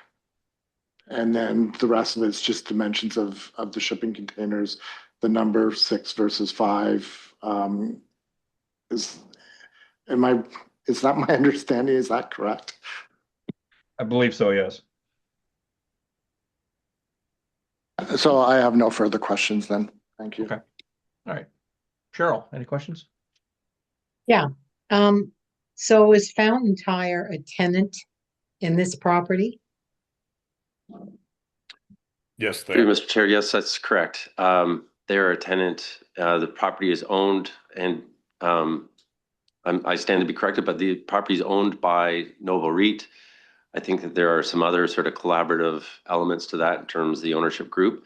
And then the rest of it's just dimensions of the shipping containers, the number 6 versus 5. Is that my understanding? Is that correct? I believe so, yes. So I have no further questions then. Thank you. Okay. All right. Cheryl, any questions? Yeah. So is Fountain Tire a tenant in this property? Yes, they Through are. Mr. Chair, yes, that's correct. They're a tenant. The property is owned, and I stand to be corrected, but the property is owned by Noble REIT. I think that there are some other sort of collaborative elements to that in terms of the ownership group,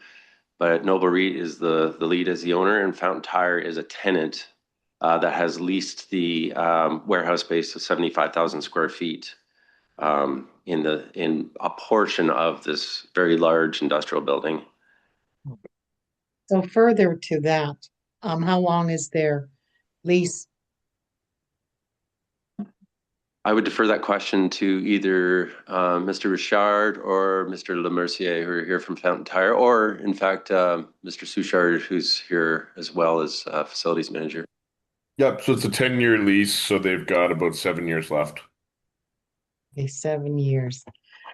but Noble REIT is the lead as the owner, and Fountain Tire is a tenant that has leased the warehouse space of 75,000 square feet in a portion of this very large industrial building. So further to that, how long is their lease? I would defer that question to either Mr. Richard or Mr. Lemercier, who are here from Fountain Tire, or in fact, Mr. Souchard, who's here as well as facilities manager. Yep, so it's a 10-year lease, so they've got about 7 years left. Okay, 7 years.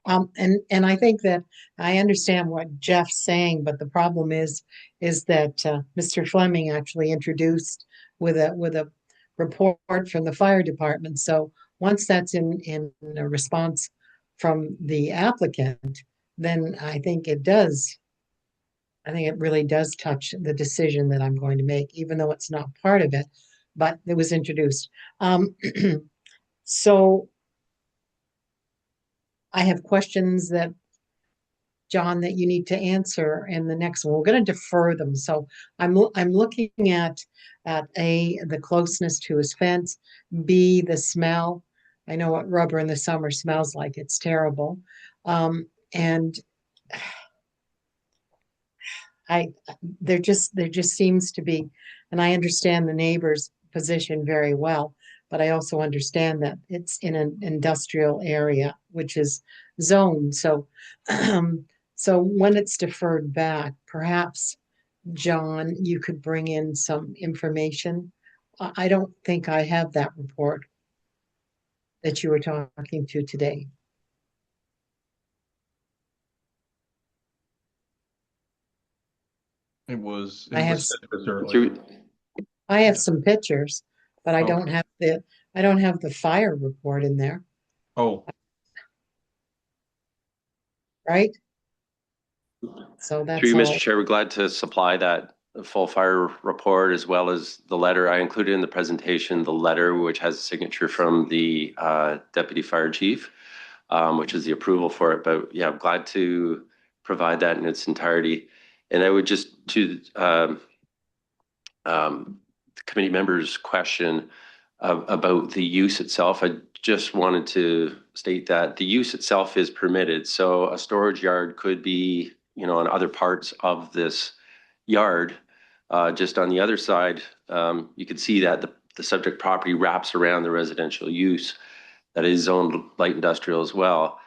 And I think that I understand what Jeff's saying, but the problem is that Mr. Fleming actually introduced with a report from the fire department. So once that's in a response from the applicant, then I think it really does touch the decision that I'm going to make, even though it's not part of it, but it was introduced. So I have questions that, John, that you need to answer in the next one. We're going to defer them. So I'm looking at A, the closeness to his fence, B, the smell. I know what rubber in the summer smells like. It's terrible. And there just seems to be, and I understand the neighbor's position very well, but I also understand that it's in an industrial area, which is zoned. So, so when it's deferred back, perhaps, John, you could bring in some information. I don't think I have that report that you were talking to today. It was I have sent this early. I have some pictures, but I don't have the fire report in there, Oh, right? So that's Through you, Mr. all. Chair, we're glad to supply that full fire report as well as the letter. I included in the presentation the letter which has a signature from the Deputy Fire Chief, which is the approval for it. But yeah, I'm glad to provide that in its entirety. And I would just to the committee members' question about the use itself, I just wanted to state that the use itself is permitted. So a storage yard could be, on other parts of this yard. Just on the other side, you could see that the subject property wraps around the residential use that is zoned light industrial as well.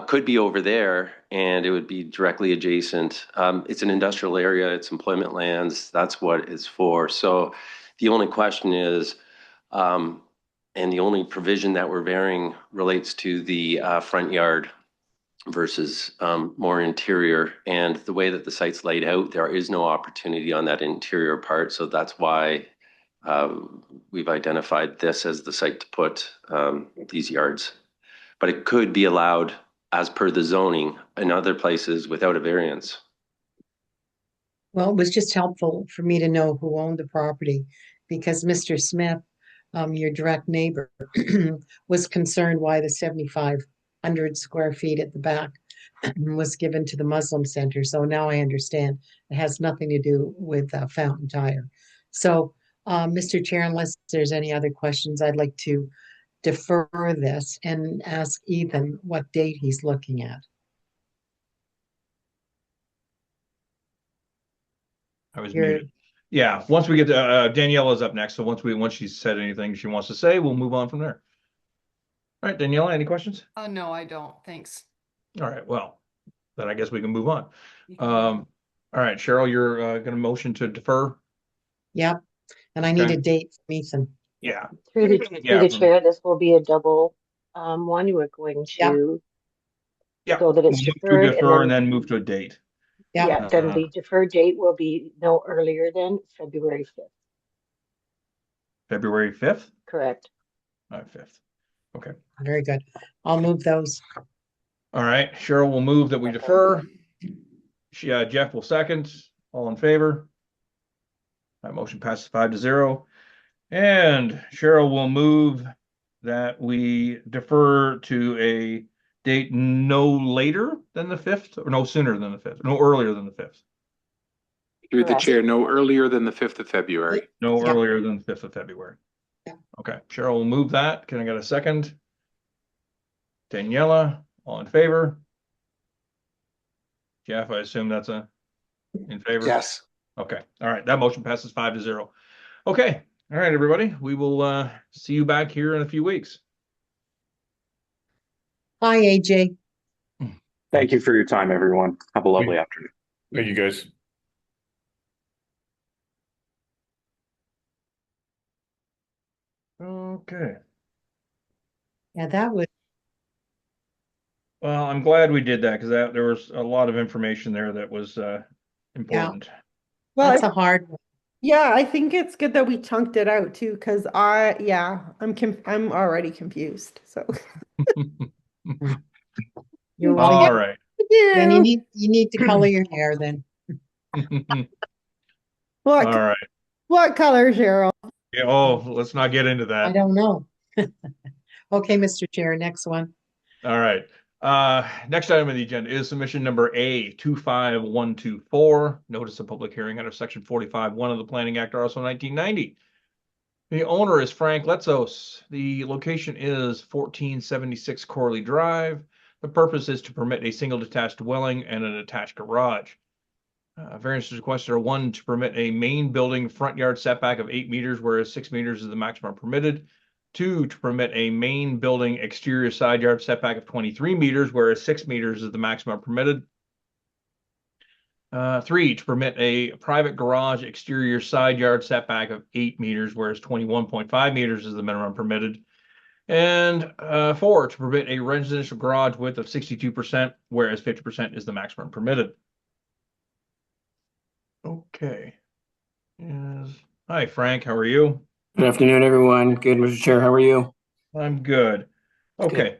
Could be over there, and it would be directly adjacent. It's an industrial area, it's employment lands, that's what it's for. So the only question is, and the only provision that we're varying relates to the front yard versus more interior. And the way that the site's laid out, there is no opportunity on that interior part. So that's why we've identified this as the site to put these yards. But it could be allowed as per the zoning in other places without a variance. Well, it was just helpful for me to know who owned the property because Mr. Smith, your direct neighbor, was concerned why the 7,500 square feet at the back was given to the Muslim Center. So now I understand it has nothing to do with Fountain Tire. So, Mr. Chair, unless there's any other questions, I'd like to defer this and ask Ethan what date he's looking at. I was muted. Yeah, once we get to Daniela is up next. So once she's said anything she wants to say, we'll move on from there. All right, Daniela, any questions? No, I don't. Thanks. All right, well, then I guess we can move on. All right, Cheryl, you're going to motion to defer? Yep, and I need a date from Ethan. Yeah. Through the chair, this will be a double one. You are going to so that it's deferred and then move to a date. Yeah, then the deferred date will be no earlier than February 5th. February 5th? Correct. 5th. Okay. Very good. I'll move those. All right. Cheryl will move that we defer. Jeff will second. All in favor? That motion passes 5-0. And Cheryl will move that we defer to a date no later than the 5th, or no sooner than the 5th, no earlier than the 5th. Through the chair, no earlier than the 5th of February. No earlier than the 5th of February. Yeah. Okay, Cheryl will move that. Can I get a second? Daniela, all in favor? Jeff, I assume that's in favor? Yes. Okay, all right, that motion passes 5-0. Okay, all right, everybody, we will see you back here in a few weeks. Hi, AJ. Thank you for your time, everyone. Have a lovely afternoon. Thank you, guys. Okay. Yeah, that was, Well, I'm glad we did that because there was a lot of information there that was important. Well, that's a hard one. yeah, I think it's good that we chunked it out too, because I'm already confused. So You're All welcome. right. Then you need to color your hair then. What All right. what color, Cheryl? Yeah, oh, let's not get into I that. don't know. Okay, Mr. Chair, next one. All right. Next item on the agenda is submission number A 25124, notice of public hearing under section 45(1) of the Planning Act, also 1990. The owner is Frank Letzos. The location is 1476 Corley Drive. The purpose is to permit a single detached dwelling and an attached garage. Variances requested are 1, to permit a main building front yard setback of 8 meters, whereas 6 meters is the maximum permitted. 2, to permit a main building exterior side yard setback of 23 meters, whereas 6 meters is the maximum permitted. 3, to permit a private garage exterior side yard setback of 8 meters, whereas 21.5 meters is the minimum permitted. And 4, to permit a residential garage width of 62%, whereas 50% is the maximum permitted. Okay. Hi, Frank. How are you? Good afternoon, everyone. Good, Mr. Chair. How are you? I'm good. Okay.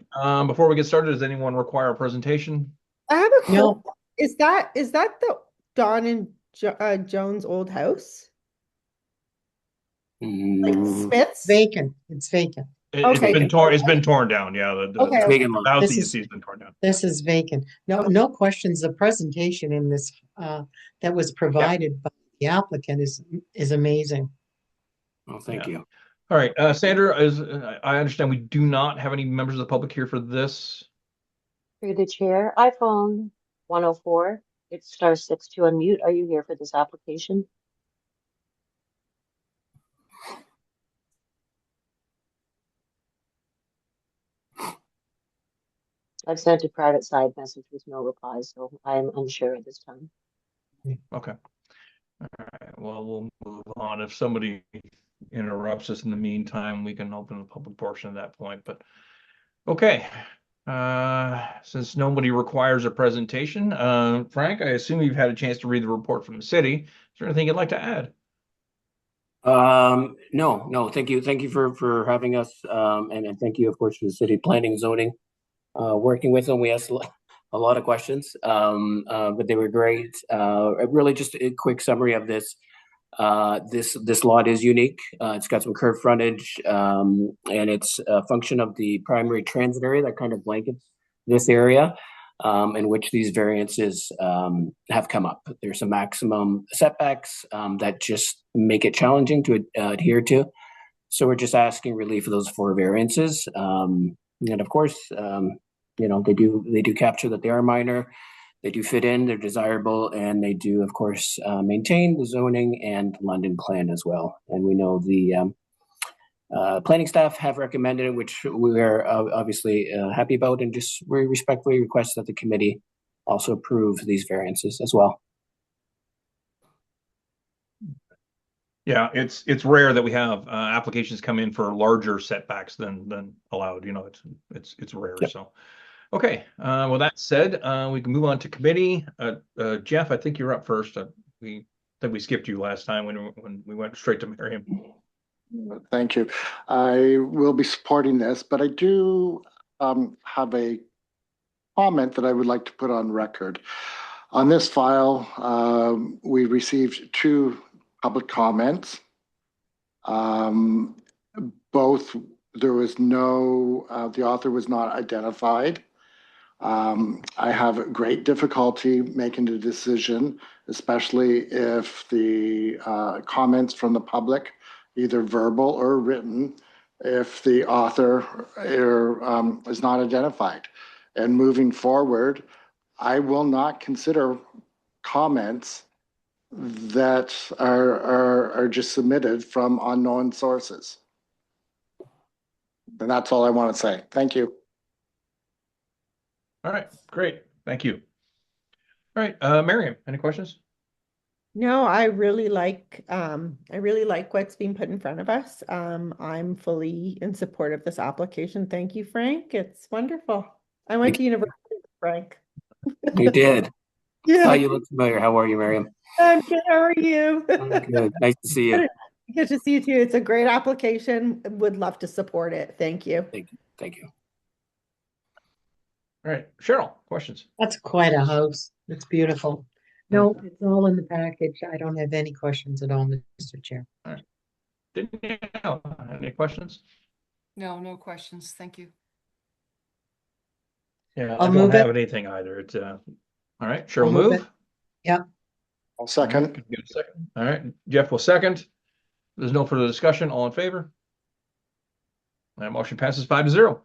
Before we get started, does anyone require a presentation? I have a No. question. Is that the Don and Jones' old house? Like Smith's? Vacant. It's vacant. Okay. It's been torn down. Yeah. Okay. Vacant lot. The house This that you is- see has been torn down. This is vacant. No questions. The presentation in this that was provided by the applicant is amazing. Oh, thank you. All right. Sandra, I understand we do not have any members of the public here for this. Through the chair, iPhone 104, it's *6 to unmute. Are you here for this application? I've sent a private side message with no reply, so I'm unsure at this time. Okay. All right. Well, we'll move on. If somebody interrupts us in the meantime, we can open the public portion at that point. But okay. Since nobody requires a presentation, Frank, I assume you've had a chance to read the report from the city. Is there anything you'd like to add? No. Thank you. Thank you for having us. And thank you, of course, to the city planning zoning. Working with them, we asked a lot of questions, but they were great. Really, just a quick summary of this. This lot is unique. It's got some curved frontage, and it's a function of the primary transit area that kind of blankets this area, in which these variances have come up. There's some maximum setbacks that just make it challenging to adhere to. So we're just asking relief of those 4 variances. And of course, they do capture that they are minor. They do fit in, they're desirable, and they do, of course, maintain the zoning and London plan as well. And we know the planning staff have recommended it, which we are obviously happy about, and just we respectfully request that the committee also approve these variances as well. Yeah, it's rare that we have applications come in for larger setbacks than allowed. It's rare. Yep. So, okay. With that said, we can move on to committee. Jeff, I think you're up first. We skipped you last time when we went straight to Miriam. Thank you. I will be supporting this, but I do have a comment that I would like to put on record. On this file, we received 2 public comments. Both, there was no, the author was not identified. I have great difficulty making the decision, especially if the comments from the public, either verbal or written, if the author is not identified. And moving forward, I will not consider comments that are just submitted from unknown sources. And that's all I want to say. Thank you. All right, great. Thank you. All right, Miriam, any questions? No, I really like what's being put in front of us. I'm fully in support of this application. Thank you, Frank. It's wonderful. I went to university with Frank. You did. Yeah. Oh, you look familiar. How are you, Miriam? I'm good. How are you? I'm good. Nice to see you. Good to see you too. It's a great application. Would love to support it. Thank you. Thank you. Thank you. All right, Cheryl, questions? That's quite a house. It's beautiful. No, it's all in the package. I don't have any questions at all, Mr. Chair. All right. Danielle, any questions? No, no questions. Thank you. Yeah, I'll I don't move have it. anything either. It's all right, Cheryl I'll move move. it. Yep. I'll second. Give it a second. All right, Jeff will second. There's no further discussion. All in favor? That motion passes 5-0.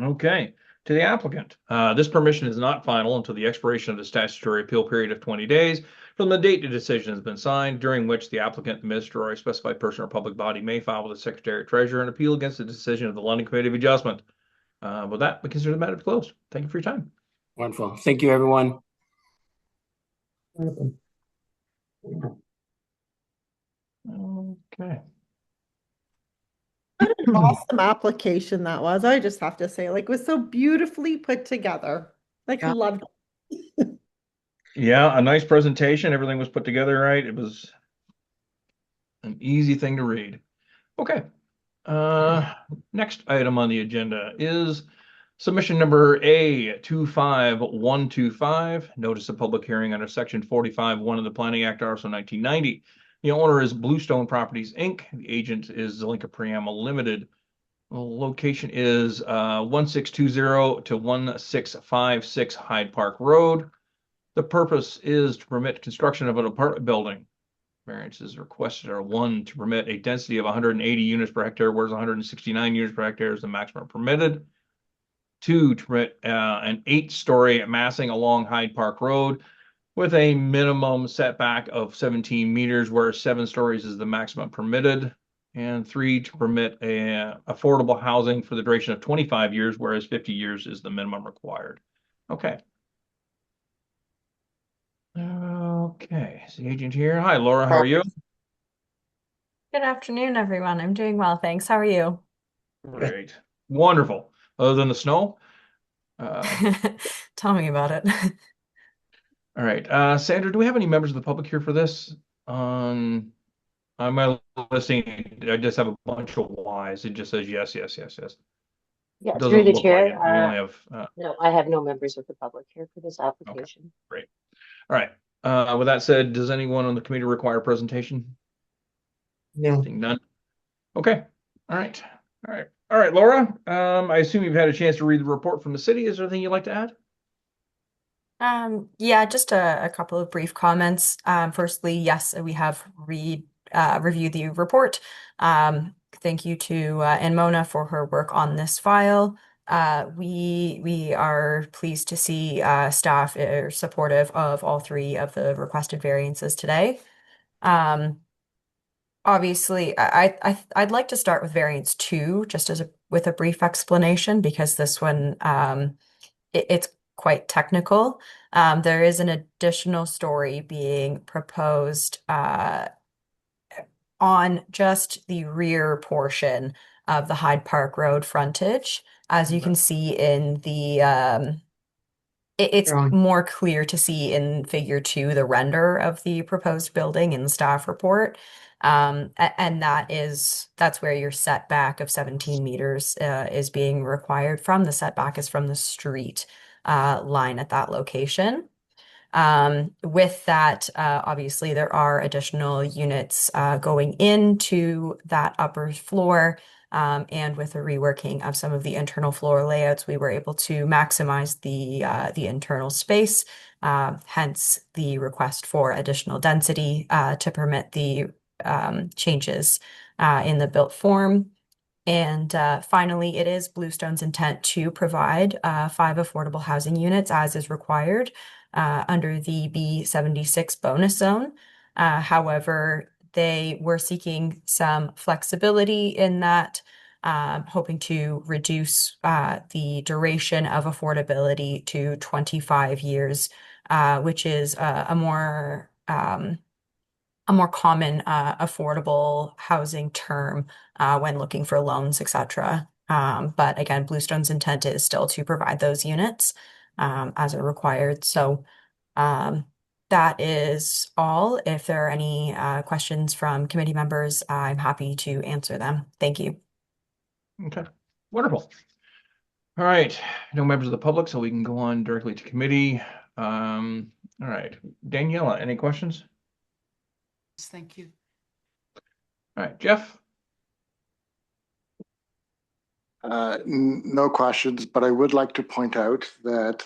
Okay, to the applicant. This permission is not final until the expiration of the statutory appeal period of 20 days from the date the decision has been signed, during which the applicant, the minister, or a specified person or public body may file with the Secretary Treasurer an appeal against the decision of the London Committee of Adjustment. With that, we consider the matter closed. Thank you for your time. Wonderful. Thank you, everyone. Okay. What an awesome application that was. I just have to say, like, it was so beautifully put together. Like, Yeah. loved Yeah, a nice presentation. Everything was put together right. It was an easy thing to read. Okay. Next item on the agenda is submission number A25125, notice of public hearing under section 45(1) of the Planning Act, also 1990. The owner is Bluestone Properties, Inc. The agent is Zelenka Priama Limited. The location is 1620 to 1656 Hyde Park Road. The purpose is to permit construction of an apartment building. Variances requested are 1, to permit a density of 180 units per hectare, whereas 169 units per hectare is the maximum permitted. 2, to permit an 8-story massing along Hyde Park Road with a minimum setback of 17 meters, whereas 7 stories is the maximum permitted. And 3, to permit affordable housing for the duration of 25 years, whereas 50 years is the minimum required. Okay. Okay, is the agent here? Hi, Laura, how are you? Good afternoon, everyone. I'm doing well, thanks. How are you? Great. Wonderful. Other than the snow? Tell me about it. All right. Sandra, do we have any members of the public here for this? On my listing, I just have a bunch of Ys. It just says yes, yes, yes, yes. Yeah, Doesn't through the look chair. like it. We only have No, I have no members of the public here for this application. great. All right. With that said, does anyone on the committee require a presentation? No. Seeing none. Okay. All right. All right. All right, Laura. I assume you've had a chance to read the report from the city. Is there anything you'd like to add? Yeah, just a couple of brief comments. Firstly, yes, we have reviewed the report. Thank you to Ann Mona for her work on this file. We are pleased to see staff are supportive of all 3 of the requested variances today. Obviously, I'd like to start with variance 2, just with a brief explanation, because this one it's quite technical. There is an additional story being proposed on just the rear portion of the Hyde Park Road frontage. As you can see in the it's Drawing. more clear to see in figure 2, the render of the proposed building in the staff report. And that's where your setback of 17 meters is being required from. The setback is from the street line at that location. With that, obviously, there are additional units going into that upper floor. And with the reworking of some of the internal floor layouts, we were able to maximize the internal space, hence the request for additional density to permit the changes in the built form. And finally, it is Bluestone's intent to provide 5 affordable housing units as is required under the B76 bonus zone. However, they were seeking some flexibility in that hoping to reduce the duration of affordability to 25 years, which is a more common affordable housing term when looking for loans, etc. But again, Bluestone's intent is still to provide those units as are required. So that is all. If there are any questions from committee members, I'm happy to answer them. Thank you. Okay, wonderful. All right, no members of the public, so we can go on directly to committee. All right, Daniela, any questions? Thank you. All right, Jeff? No questions, but I would like to point out that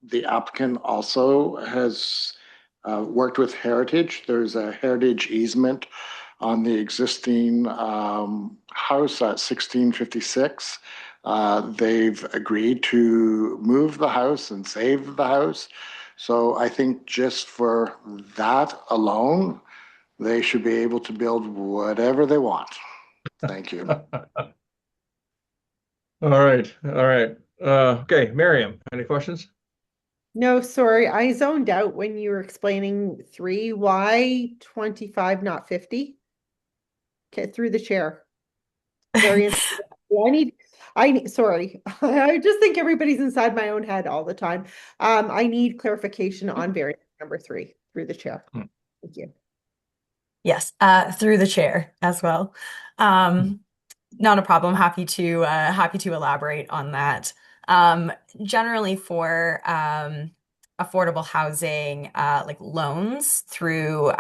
the applicant also has worked with Heritage. There's a Heritage easement on the existing house at 1656. They've agreed to move the house and save the house. So I think just for that alone, they should be able to build whatever they want. Thank you. All right, all right. Okay, Miriam, any questions? No, sorry, I zoned out when you were explaining 3. Why 25, not 50? Okay, through the chair. Variance. I need, sorry. I just think everybody's inside my own head all the time. I need clarification on variance number 3 through the chair. Thank you. Yes, through the chair as well. Not a problem. Happy to elaborate on that. Generally for affordable housing, like loans through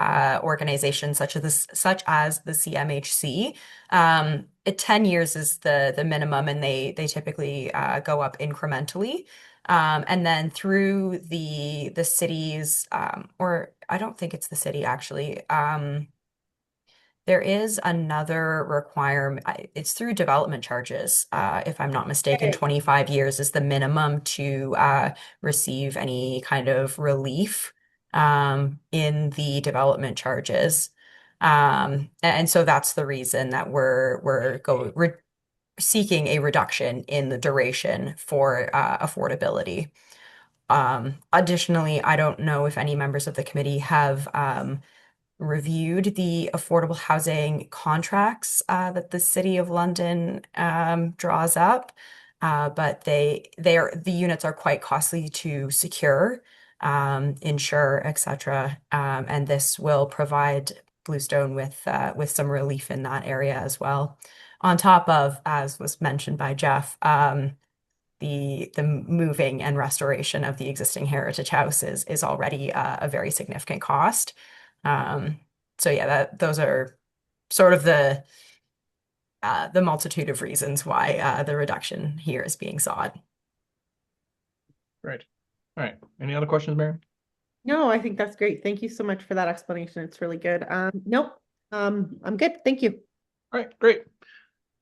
organizations such as the CMHC, 10 years is the minimum, and they typically go up incrementally. And then through the cities, or I don't think it's the city actually. There is another requirement. It's through development charges, if I'm not mistaken. 25 years is the minimum to receive any kind of relief in the development charges. And so that's the reason that we're seeking a reduction in the duration for affordability. Additionally, I don't know if any members of the committee have reviewed the affordable housing contracts that the City of London draws up, but the units are quite costly to secure, insure, etc. And this will provide Bluestone with some relief in that area as well. On top of, as was mentioned by Jeff, the moving and restoration of the existing heritage house is already a very significant cost. So yeah, those are sort of the multitude of reasons why the reduction here is being sought. Great. All right. Any other questions, Mary? No, I think that's great. Thank you so much for that explanation. It's really good. Nope. I'm good. Thank you. All right, great.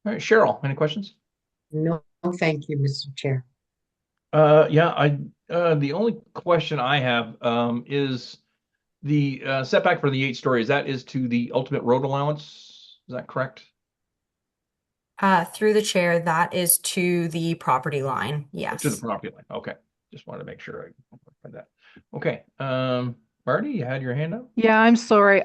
All right, Cheryl, any questions? No, thank you, Mr. Chair. Yeah, the only question I have is the setback for the 8 stories. That is to the ultimate road allowance. Is that correct? Through the chair, that is to the property line. Yes. To the property line. Okay. Just wanted to make sure I find that. Okay. Marty, you had your hand up? Yeah, I'm sorry.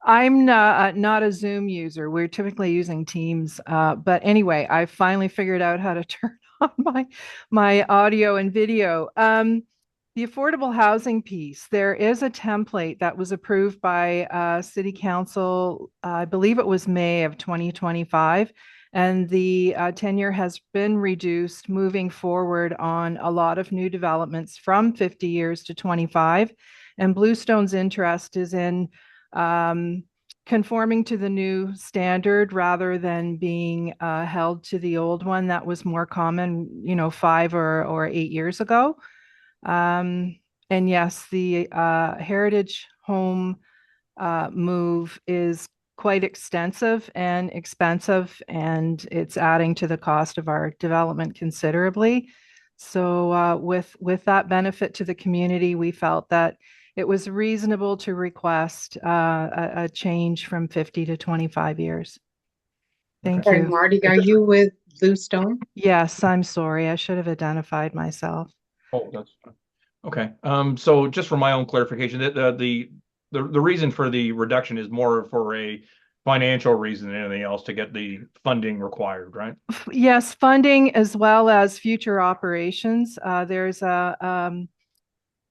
I'm not a Zoom user. We're typically using Teams. But anyway, I finally figured out how to turn on my audio and video. The affordable housing piece, there is a template that was approved by City Council, I believe it was May of 2025, and the tenure has been reduced moving forward on a lot of new developments from 50 years to 25. And Bluestone's interest is in conforming to the new standard rather than being held to the old one that was more common, 5 or 8 years ago. And yes, the heritage home move is quite extensive and expensive, and it's adding to the cost of our development considerably. So with that benefit to the community, we felt that it was reasonable to request a change from 50 to 25 years. Thank Okay. Sorry, you. Marty, are you with Bluestone? Yes, I'm sorry. I should have identified myself. Oh, that's fine. Okay. So just for my own clarification, the reason for the reduction is more for a financial reason than anything else to get the funding required, right? Yes, funding as well as future operations. There's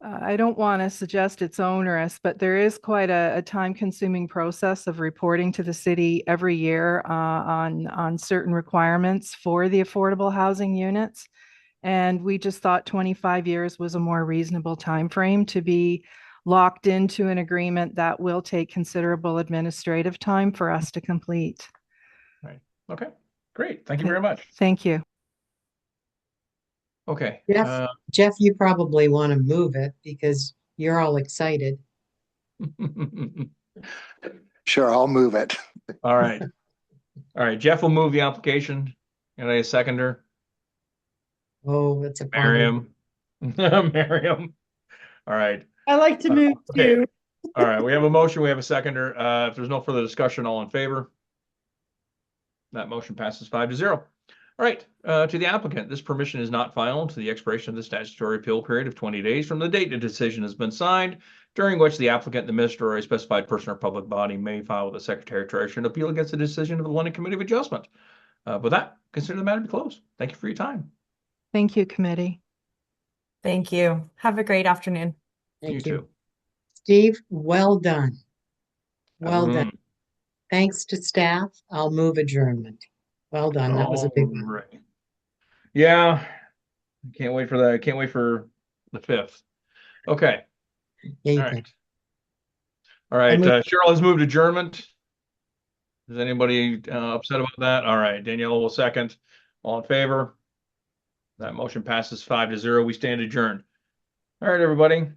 I don't want to suggest it's onerous, but there is quite a time-consuming process of reporting to the city every year on certain requirements for the affordable housing units. And we just thought 25 years was a more reasonable time frame to be locked into an agreement that will take considerable administrative time for us to complete. Right. Okay. Great. Thank you very much. Thank you. Okay. Jeff, you probably want to move it because you're all excited. Sure, I'll move it. All right. All right. Jeff will move the application. Can I seconder? Oh, it's a Miriam. Miriam. All right. I like to move okay. too. All right. We have a motion. We have a seconder. If there's no further discussion, all in favor? That motion passes 5-0. All right. To the applicant, this permission is not final until the expiration of the statutory appeal period of 20 days from the date the decision has been signed, during which the applicant, the minister, or a specified person or public body may file with the Secretary Treasurer an appeal against the decision of the London Committee of Adjustment. With that, consider the matter to be closed. Thank you for your time. Thank you, committee. Thank you. Have a great afternoon. You too. Steve, well done. Well done. Thanks to staff. I'll move adjournment. Well done. That was a big one. Right. Yeah. Can't wait for that. Can't wait for the 5th. Okay. Yeah, you All can. right. All right. move- Cheryl has moved adjournment. Is anybody upset about that? All right. Danielle will second. All in favor? That motion passes 5-0. We stand adjourned. All right, everybody.